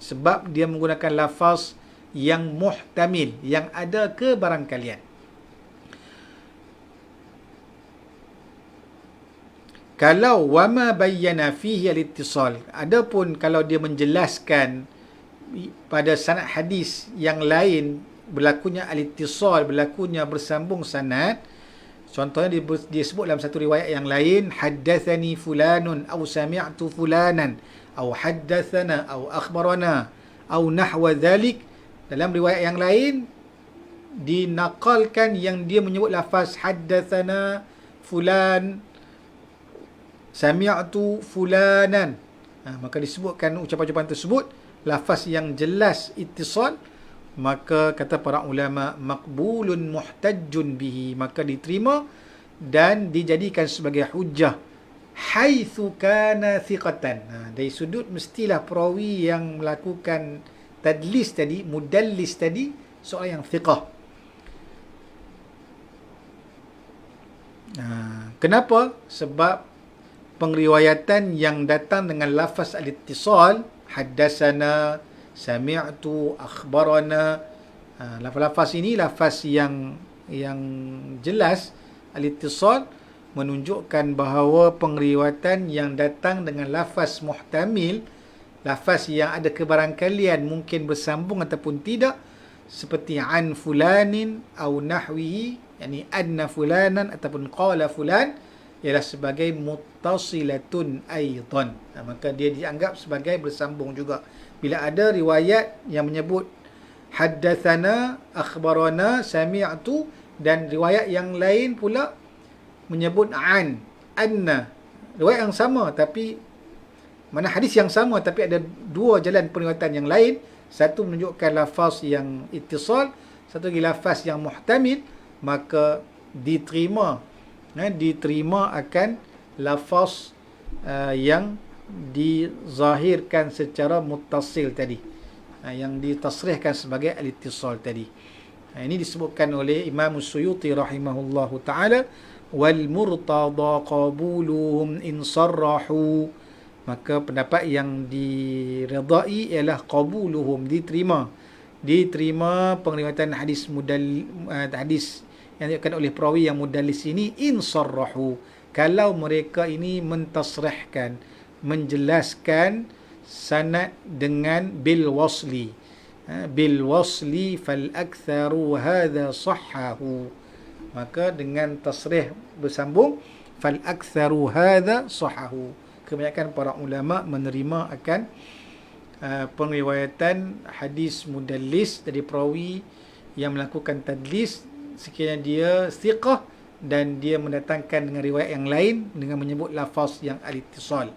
sebab dia menggunakan lafaz yang muhtamil, yang ada kebarangkalian. Kalau wama bayyana fihi al-ittisal, adapun kalau dia menjelaskan pada sanad hadis yang lain berlakunya al-ittisal, berlakunya bersambung sanad, contohnya disebut dalam satu riwayat yang lain, haddathani fulanun aw sami'tu fulanan aw haddathana aw akhbarana aw nahwa dhalik. Dalam riwayat yang lain dinakalkan yang dia menyebut lafaz haddathana fulan, sami'tu fulanan. Maka disebutkan ucapan-ucapan tersebut lafaz yang jelas ittisal, maka kata para ulama maqbulun muhtajjun bihi, maka diterima dan dijadikan sebagai hujjah haitsu kana thiqatan. Dari sudut mestilah perawi yang melakukan tadlis tadi, mudallis tadi, seorang yang thiqah. Kenapa? Sebab pengriwayatan yang datang dengan lafaz al-ittisal, haddatsana, sami'tu, akhbarana, lafaz-lafaz ini lafaz yang jelas al-ittisal, menunjukkan bahawa pengriwayatan yang datang dengan lafaz muhtamil, lafaz yang ada kebarangkalian mungkin bersambung ataupun tidak, seperti an fulanin au nahwihi, yakni anna fulanan ataupun qala fulan, ialah sebagai muttasilatun aidan. Maka dia dianggap sebagai bersambung juga. Bila ada riwayat yang menyebut haddathana, akhbarana, sami'tu, dan riwayat yang lain pula menyebut an, anna, riwayat yang sama tapi mana hadis yang sama tapi ada dua jalan periwayatan yang lain, satu menunjukkan lafaz yang ittisal, satu lagi lafaz yang muhtamil, maka diterima akan lafaz yang dizahirkan secara muttasil tadi, yang ditasrihkan sebagai al-ittisal tadi. Ini disebutkan oleh Imam Suyuti rahimahullahu ta'ala, wal murtada qabuluhum in sarrahu, maka pendapat yang diredai ialah qabuluhum, diterima pengriwayatan hadis hadis yang diriwayatkan oleh perawi yang mudallis ini, in sarrahu, kalau mereka ini mentasrihkan, menjelaskan sanad dengan bil wasli, fal aktharu hadha sahhahu, maka dengan tasrih bersambung, fal aktharu hadha sahhahu, kebanyakan para ulama menerima akan pengriwayatan hadis mudallis dari perawi yang melakukan tadlis sekiranya dia thiqah dan dia mendatangkan dengan riwayat yang lain dengan menyebut lafaz yang al-ittisal.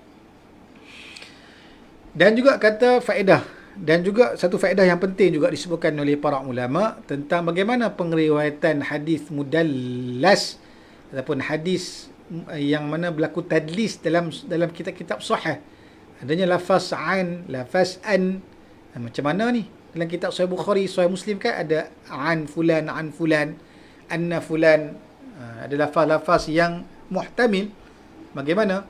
Dan juga kata faedah, dan juga satu faedah yang penting juga disebutkan oleh para ulama tentang bagaimana pengriwayatan hadis mudallas ataupun hadis yang mana berlaku tadlis dalam kitab-kitab sahih. Adanya lafaz an, lafaz an. Macam mana ni? Dalam kitab Sahih Bukhari, Sahih Muslim kan ada an fulan, anna fulan. Ada lafaz-lafaz yang muhtamil. Bagaimana?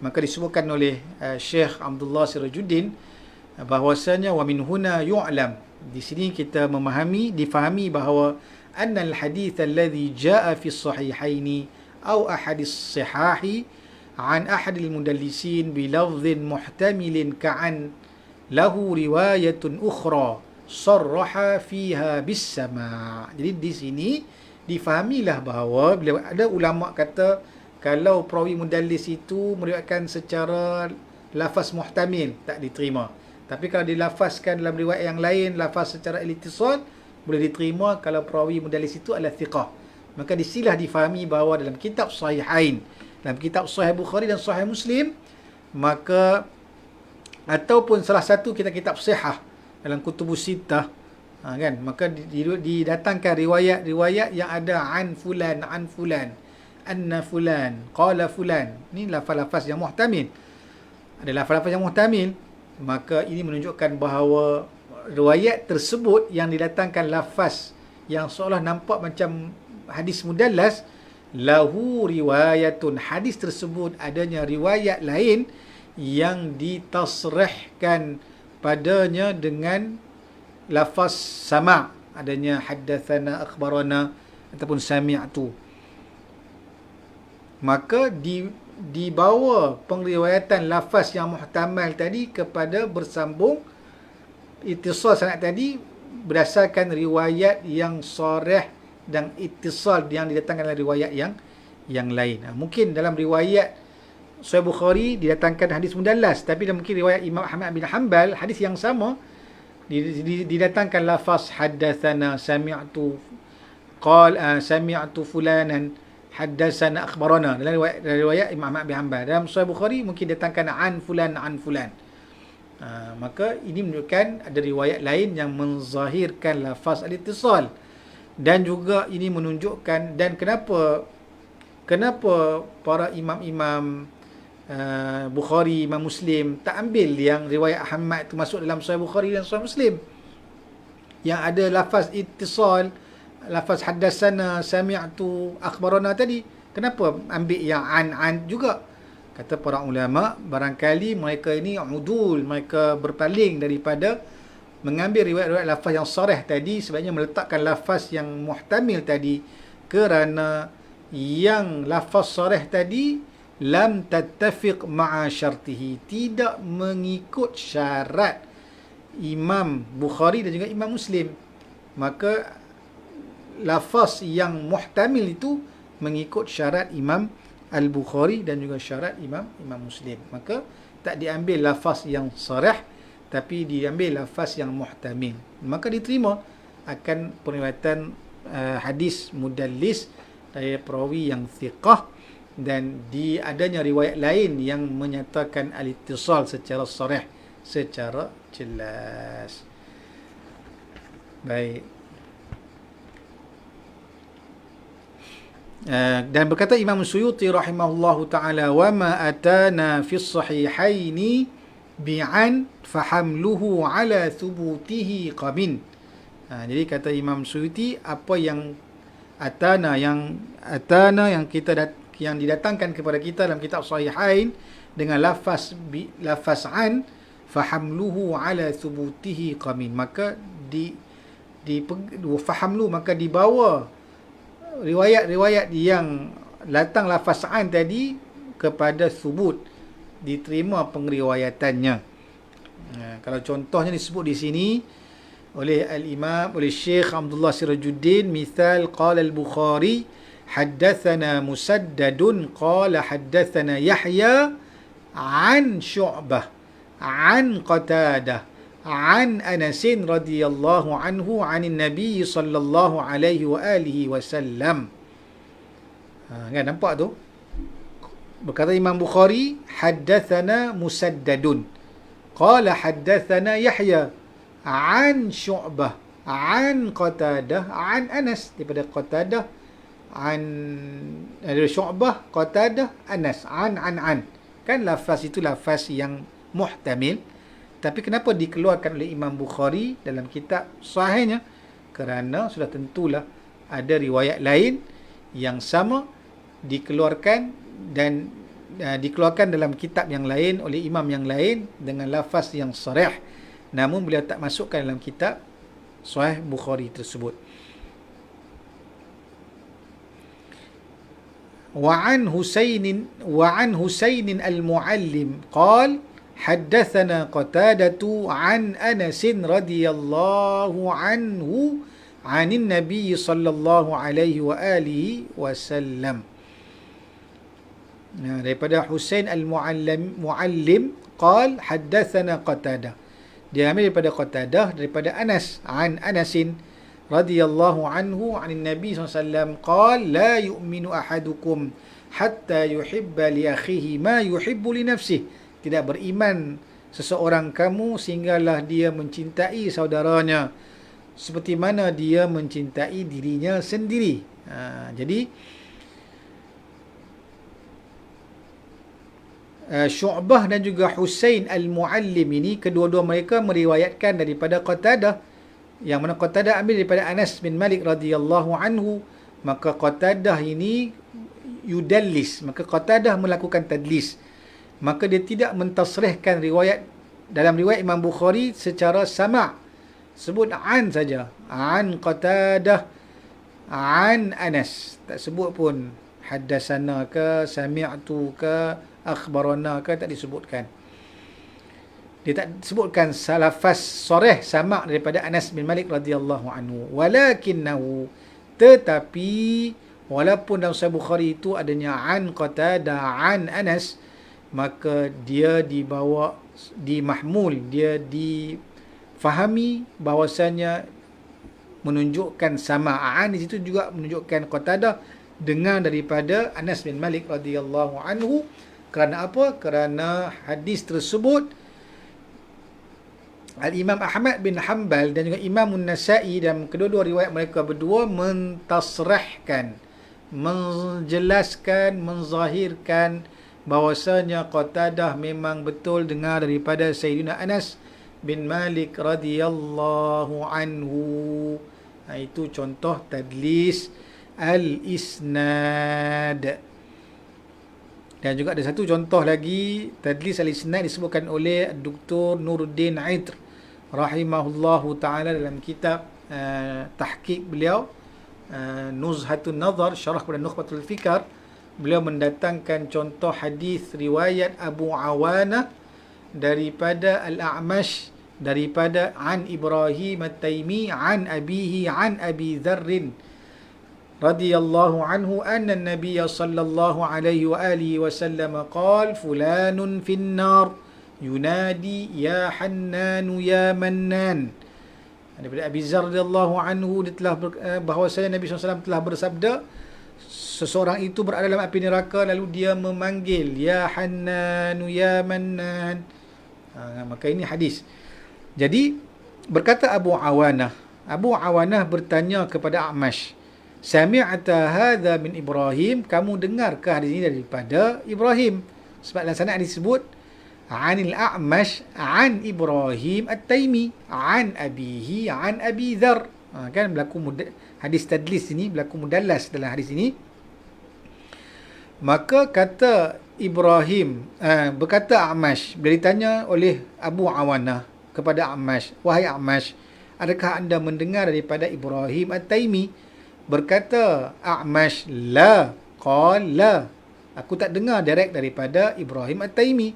Maka disebutkan oleh Syekh Abdullah Sirajuddin bahwasanya wa min huna yu'lam, di sini kita difahami bahawa annal hadits alladhi jaa fi sahihaini aw ahadis sihahi an ahadil mudallisin bi lafdhin muhtamilin ka'an lahu riwayatun ukhra sarraha fiha bis sama'. Jadi di sini difahamilah bahawa bila ada ulama kata kalau perawi mudallis itu meriwayatkan secara lafaz muhtamil, tak diterima. Tapi kalau dilafazkan dalam riwayat yang lain, lafaz secara al-ittisal, boleh diterima kalau perawi mudallis itu adalah thiqah. Maka disilah difahami bahawa dalam kitab sahihain, dalam kitab Sahih Bukhari dan Sahih Muslim, maka ataupun salah satu kitab sihah dalam kutubus sittah, kan, maka didatangkan riwayat-riwayat yang ada an fulan, anna fulan, qala fulan. Ini lafaz-lafaz yang muhtamil. Ada lafaz-lafaz yang muhtamil, maka ini menunjukkan bahawa riwayat tersebut yang didatangkan lafaz yang seolah nampak macam hadis mudallas, lahu riwayatun, hadis tersebut adanya riwayat lain yang ditasrihkan padanya dengan lafaz sama', adanya haddathana, akhbarana ataupun sami'tu. Maka dibawa pengriwayatan lafaz yang muhtamal tadi kepada bersambung ittisal sanad tadi berdasarkan riwayat yang sharih dan ittisal yang didatangkan dalam riwayat yang lain. Mungkin dalam riwayat Sahih Bukhari didatangkan hadis mudallas, tapi dalam mungkin riwayat Imam Ahmad bin Hanbal hadis yang sama didatangkan lafaz haddatsana sami'tu sami'tu fulanan haddatsana akhbarana dalam riwayat Imam Ahmad bin Hanbal. Dalam Sahih Bukhari mungkin didatangkan an fulan. Maka ini menunjukkan ada riwayat lain yang menzahirkan lafaz al-ittisal, dan juga ini menunjukkan, dan kenapa para imam-imam Bukhari, Imam Muslim tak ambil yang riwayat Ahmad itu masuk dalam Sahih Bukhari dan Sahih Muslim yang ada lafaz ittisal, lafaz haddatsana sami'tu akhbarana tadi? Kenapa ambil yang an juga? Kata para ulama, barangkali mereka ini udul, mereka berpaling daripada mengambil riwayat-riwayat lafaz yang sarih tadi, sebabnya meletakkan lafaz yang muhtamil tadi, kerana yang lafaz sarih tadi lam tattafiq ma'a syartihi, tidak mengikut syarat Imam Bukhari dan juga Imam Muslim. Maka lafaz yang muhtamil itu mengikut syarat Imam Al-Bukhari dan juga syarat Imam Muslim. Maka tak diambil lafaz yang sarih, tapi diambil lafaz yang muhtamil. Maka diterima akan periwayatan hadis mudallis dari perawi yang thiqah, dan di adanya riwayat lain yang menyatakan al-ittisal secara sarih, secara jelas. Baik. Dan berkata Imam Suyuti rahimahullahu ta'ala, wa ma atana fi sahihaini bi'an fahamluhu ala thubutihi qamin. Jadi kata Imam Suyuti, apa yang atana yang yang didatangkan kepada kita dalam kitab Sahihain dengan lafaz an, fahamluhu ala thubutihi qamin, maka fahamlu, maka dibawa riwayat-riwayat yang datang lafaz an tadi kepada thubut, diterima pengriwayatannya. Kalau contohnya disebut di sini oleh Syekh Abdullah Sirajuddin, misal qala al-Bukhari haddatsana Musaddadun qala haddatsana Yahya an Syu'bah an Qatadah an Anas radhiyallahu anhu anin Nabi sallallahu alaihi wa alihi wasallam. Kan nampak tu? Berkata Imam Bukhari, haddatsana Musaddadun qala haddatsana Yahya an Syu'bah an Qatadah an Anas, daripada Qatadah dari Syu'bah, Qatadah, Anas, an. Kan lafaz itu lafaz yang muhtamil, tapi kenapa dikeluarkan oleh Imam Bukhari dalam kitab sahihnya? Kerana sudah tentulah ada riwayat lain yang sama dikeluarkan, dan dikeluarkan dalam kitab yang lain oleh imam yang lain dengan lafaz yang sarih, namun beliau tak masukkan dalam kitab Sahih Bukhari tersebut. وعن حسين المعلم قال حدثنا قتادة عن أنس رضي الله عنه عن النبي صلى الله عليه وآله وسلم. Daripada Husain al-Muallim قال حدثنا قتادة, dia ambil daripada Qatadah, daripada Anas, an Anasin radhiyallahu anhu anin Nabi SAW qala la yu'minu ahadukum hatta yuhibba li akhihi ma yuhibbu li nafsihi, tidak beriman seseorang kamu sehinggalah dia mencintai saudaranya seperti mana dia mencintai dirinya sendiri. Jadi Syu'bah dan juga Husain al-Muallim ini, kedua-dua mereka meriwayatkan daripada Qatadah, yang mana Qatadah ambil daripada Anas bin Malik radhiyallahu anhu. Maka Qatadah ini yudallis, maka Qatadah melakukan tadlis, maka dia tidak mentasrihkan riwayat dalam riwayat Imam Bukhari secara sama', sebut an saja, an Qatadah an Anas, tak sebut pun haddatsana ke, sami'tu ke, akhbarana ke, tak disebutkan. Dia tak sebutkan salafas soreh sama daripada Anas bin Malik radhiyallahu anhu. Walakinnahu, tetapi walaupun dalam Sahih Bukhari itu adanya an Qatadah an Anas, maka dia dibawa di mahmul, dia difahami bahawasanya menunjukkan samaan di situ juga menunjukkan Qatadah dengar daripada Anas bin Malik radhiyallahu anhu. Kerana apa? Kerana hadis tersebut Al-Imam Ahmad bin Hanbal dan juga Imam Nasa'i dan kedua-dua riwayat mereka berdua mentasrahkan, menjelaskan, menzahirkan bahawasanya Qatadah memang betul dengar daripada Sayyidina Anas bin Malik radhiyallahu anhu. Itu contoh tadlis al-isnad. Dan juga ada satu contoh lagi tadlis al-isnad disebutkan oleh Dr. Nuruddin Aitr rahimahullahu ta'ala dalam kitab tahqiq beliau Nuzhatun Nazar syarah kepada Nukhbatul Fikar. Beliau mendatangkan contoh hadis riwayat Abu Awanah daripada Al-A'mash daripada an Ibrahim At-Taimi an abihi an Abi Dharr radhiyallahu anhu anna an-nabiy sallallahu alaihi wa alihi wasallam qala fulanun fin nar yunadi ya Hannan ya Mannan. Daripada Abi Dzar radhiyallahu anhu, dia telah bahwasanya Nabi SAW telah bersabda, seseorang itu berada dalam api neraka lalu dia memanggil ya Hannan ya Mannan. Maka ini hadis. Jadi berkata Abu Awanah bertanya kepada A'mash, sami'ata hadza min Ibrahim, kamu dengarkah hadis ini daripada Ibrahim? Sebab dalam sanad disebut anil A'mash an Ibrahim At-Taimi an abihi an Abi Dzar. Kan berlaku hadis tadlis ini berlaku mudallas dalam hadis ini. Maka kata Ibrahim, berkata A'mash, bila ditanya oleh Abu Awanah kepada A'mash, wahai A'mash, adakah anda mendengar daripada Ibrahim At-Taimi? Berkata A'mash, la, qala, aku tak dengar direct daripada Ibrahim At-Taimi.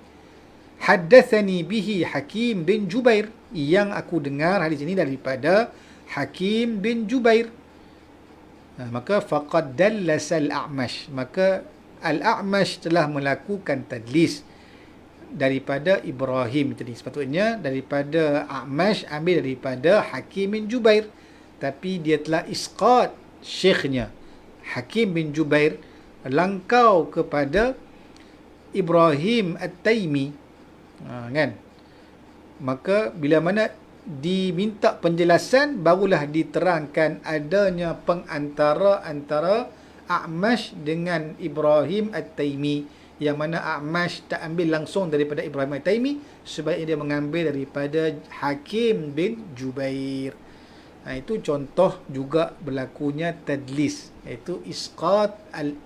Haddathani bihi Hakim bin Jubair, yang aku dengar hadis ini daripada Hakim bin Jubair. Maka faqad dallasa al-A'mash, maka Al-A'mash telah melakukan tadlis daripada Ibrahim tadi. Sepatutnya daripada A'mash ambil daripada Hakim bin Jubair, tapi dia telah isqat syekhnya Hakim bin Jubair, langkau kepada Ibrahim At-Taimi. Kan? Maka bila mana diminta penjelasan, barulah diterangkan adanya pengantara antara A'mash dengan Ibrahim At-Taimi, yang mana A'mash tak ambil langsung daripada Ibrahim At-Taimi, sebaliknya dia mengambil daripada Hakim bin Jubair. Itu contoh juga berlakunya tadlis, iaitu isqat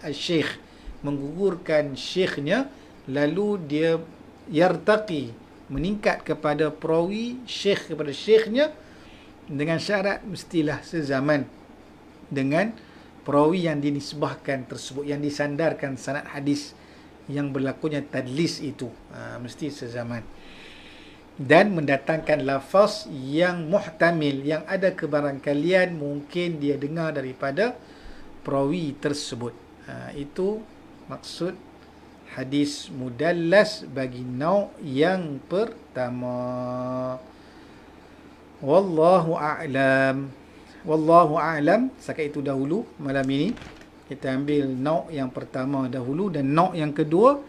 al-syekh, menggugurkan syekhnya, lalu dia yartaqi, meningkat kepada perawi, syekh kepada syekhnya, dengan syarat mestilah sezaman dengan perawi yang dinisbahkan tersebut, yang disandarkan sanad hadis yang berlakunya tadlis itu, mesti sezaman, dan mendatangkan lafaz yang muhtamil, yang ada kebarangkalian mungkin dia dengar daripada perawi tersebut. Itu maksud hadis mudallas bagi nauk yang pertama. Wallahu a'lam. Wallahu a'lam. Setakat itu dahulu malam ini. Kita ambil nauk yang pertama dahulu, dan nauk yang kedua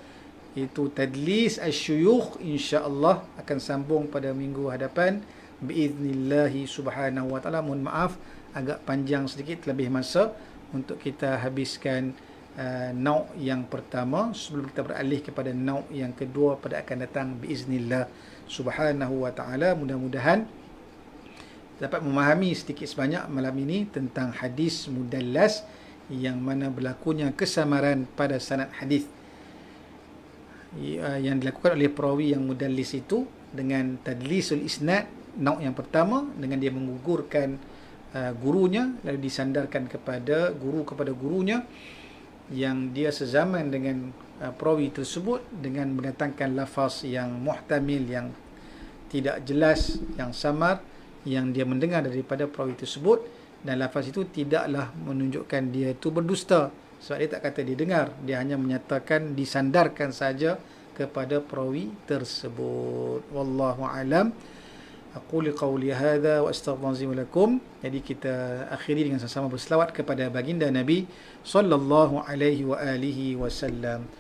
itu tadlis asy-syuyukh, insya-Allah akan sambung pada minggu hadapan biiznillah subhanahu wa taala. Mohon maaf agak panjang sedikit, lebih masa untuk kita habiskan nauk yang pertama sebelum kita beralih kepada nauk yang kedua pada akan datang biiznillah subhanahu wa taala. Mudah-mudahan dapat memahami sedikit sebanyak malam ini tentang hadis mudallas, yang mana berlakunya kesamaran pada sanad hadis yang dilakukan oleh perawi yang mudallis itu dengan tadlisul isnad, nauk yang pertama, dengan dia menggugurkan gurunya lalu disandarkan kepada gurunya yang dia sezaman dengan perawi tersebut, dengan mendatangkan lafaz yang muhtamil, yang tidak jelas, yang samar, yang dia mendengar daripada perawi tersebut, dan lafaz itu tidaklah menunjukkan dia itu berdusta, sebab dia tak kata dia dengar, dia hanya menyatakan disandarkan saja kepada perawi tersebut. Wallahu alam. Aqulu qawli hadha wa astaghfirullahalazim lakum. Jadi kita akhiri dengan sama-sama berselawat kepada baginda Nabi sallallahu alaihi wa alihi wasallam.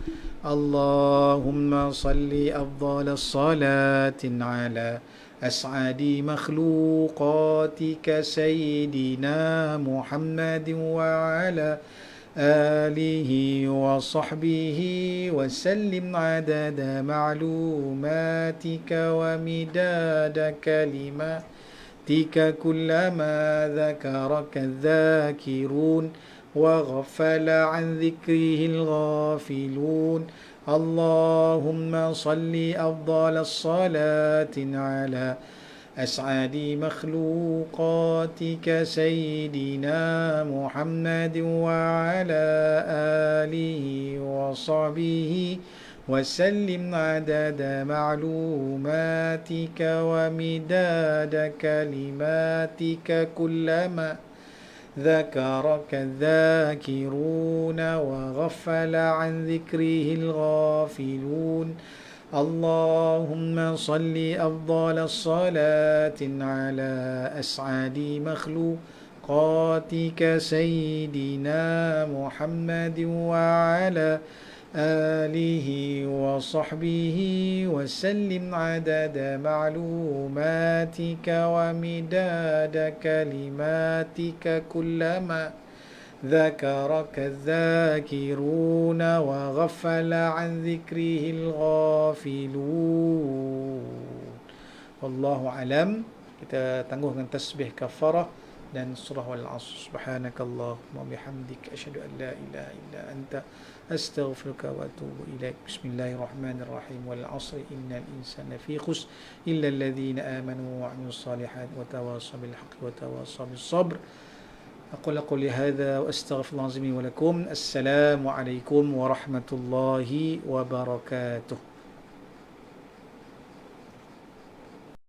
Allahumma salli afdhalas salatin ala as'adi makhluqatika sayyidina Muhammadin wa ala آله وصحبه وسلم عدد معلوماتك ومداد كلماتك كلما ذكرك الذاكرون وغفل عن ذكره الغافلون اللهم صل أفضل الصلاة على أسعد مخلوقاتك سيدنا محمد وعلى آله وصحبه وسلم عدد معلوماتك ومداد كلماتك كلما ذكرك الذاكرون وغفل عن ذكره الغافلون اللهم صل أفضل الصلاة على أسعد مخلوقاتك سيدنا محمد وعلى آله وصحبه وسلم عدد معلوماتك ومداد كلماتك كلما ذكرك الذاكرون وغفل عن ذكره الغافلون. Wallahu alam. Kita tangguhkan tasbih kafarah dan surah Wal-'Asr. Subhanakallahumma bihamdika asyhadu an la ilaha illa anta astaghfiruka wa atubu ilaik. Bismillahirrahmanirrahim. Wal-'asri innal insana fi khusr illa alladhina amanu wa 'amilus salihati wa tawassaw bil haqqi wa tawassaw bis sabr. أقول قولي هذا وأستغفر الله العظيم ولكم. السلام عليكم ورحمة الله وبركاته.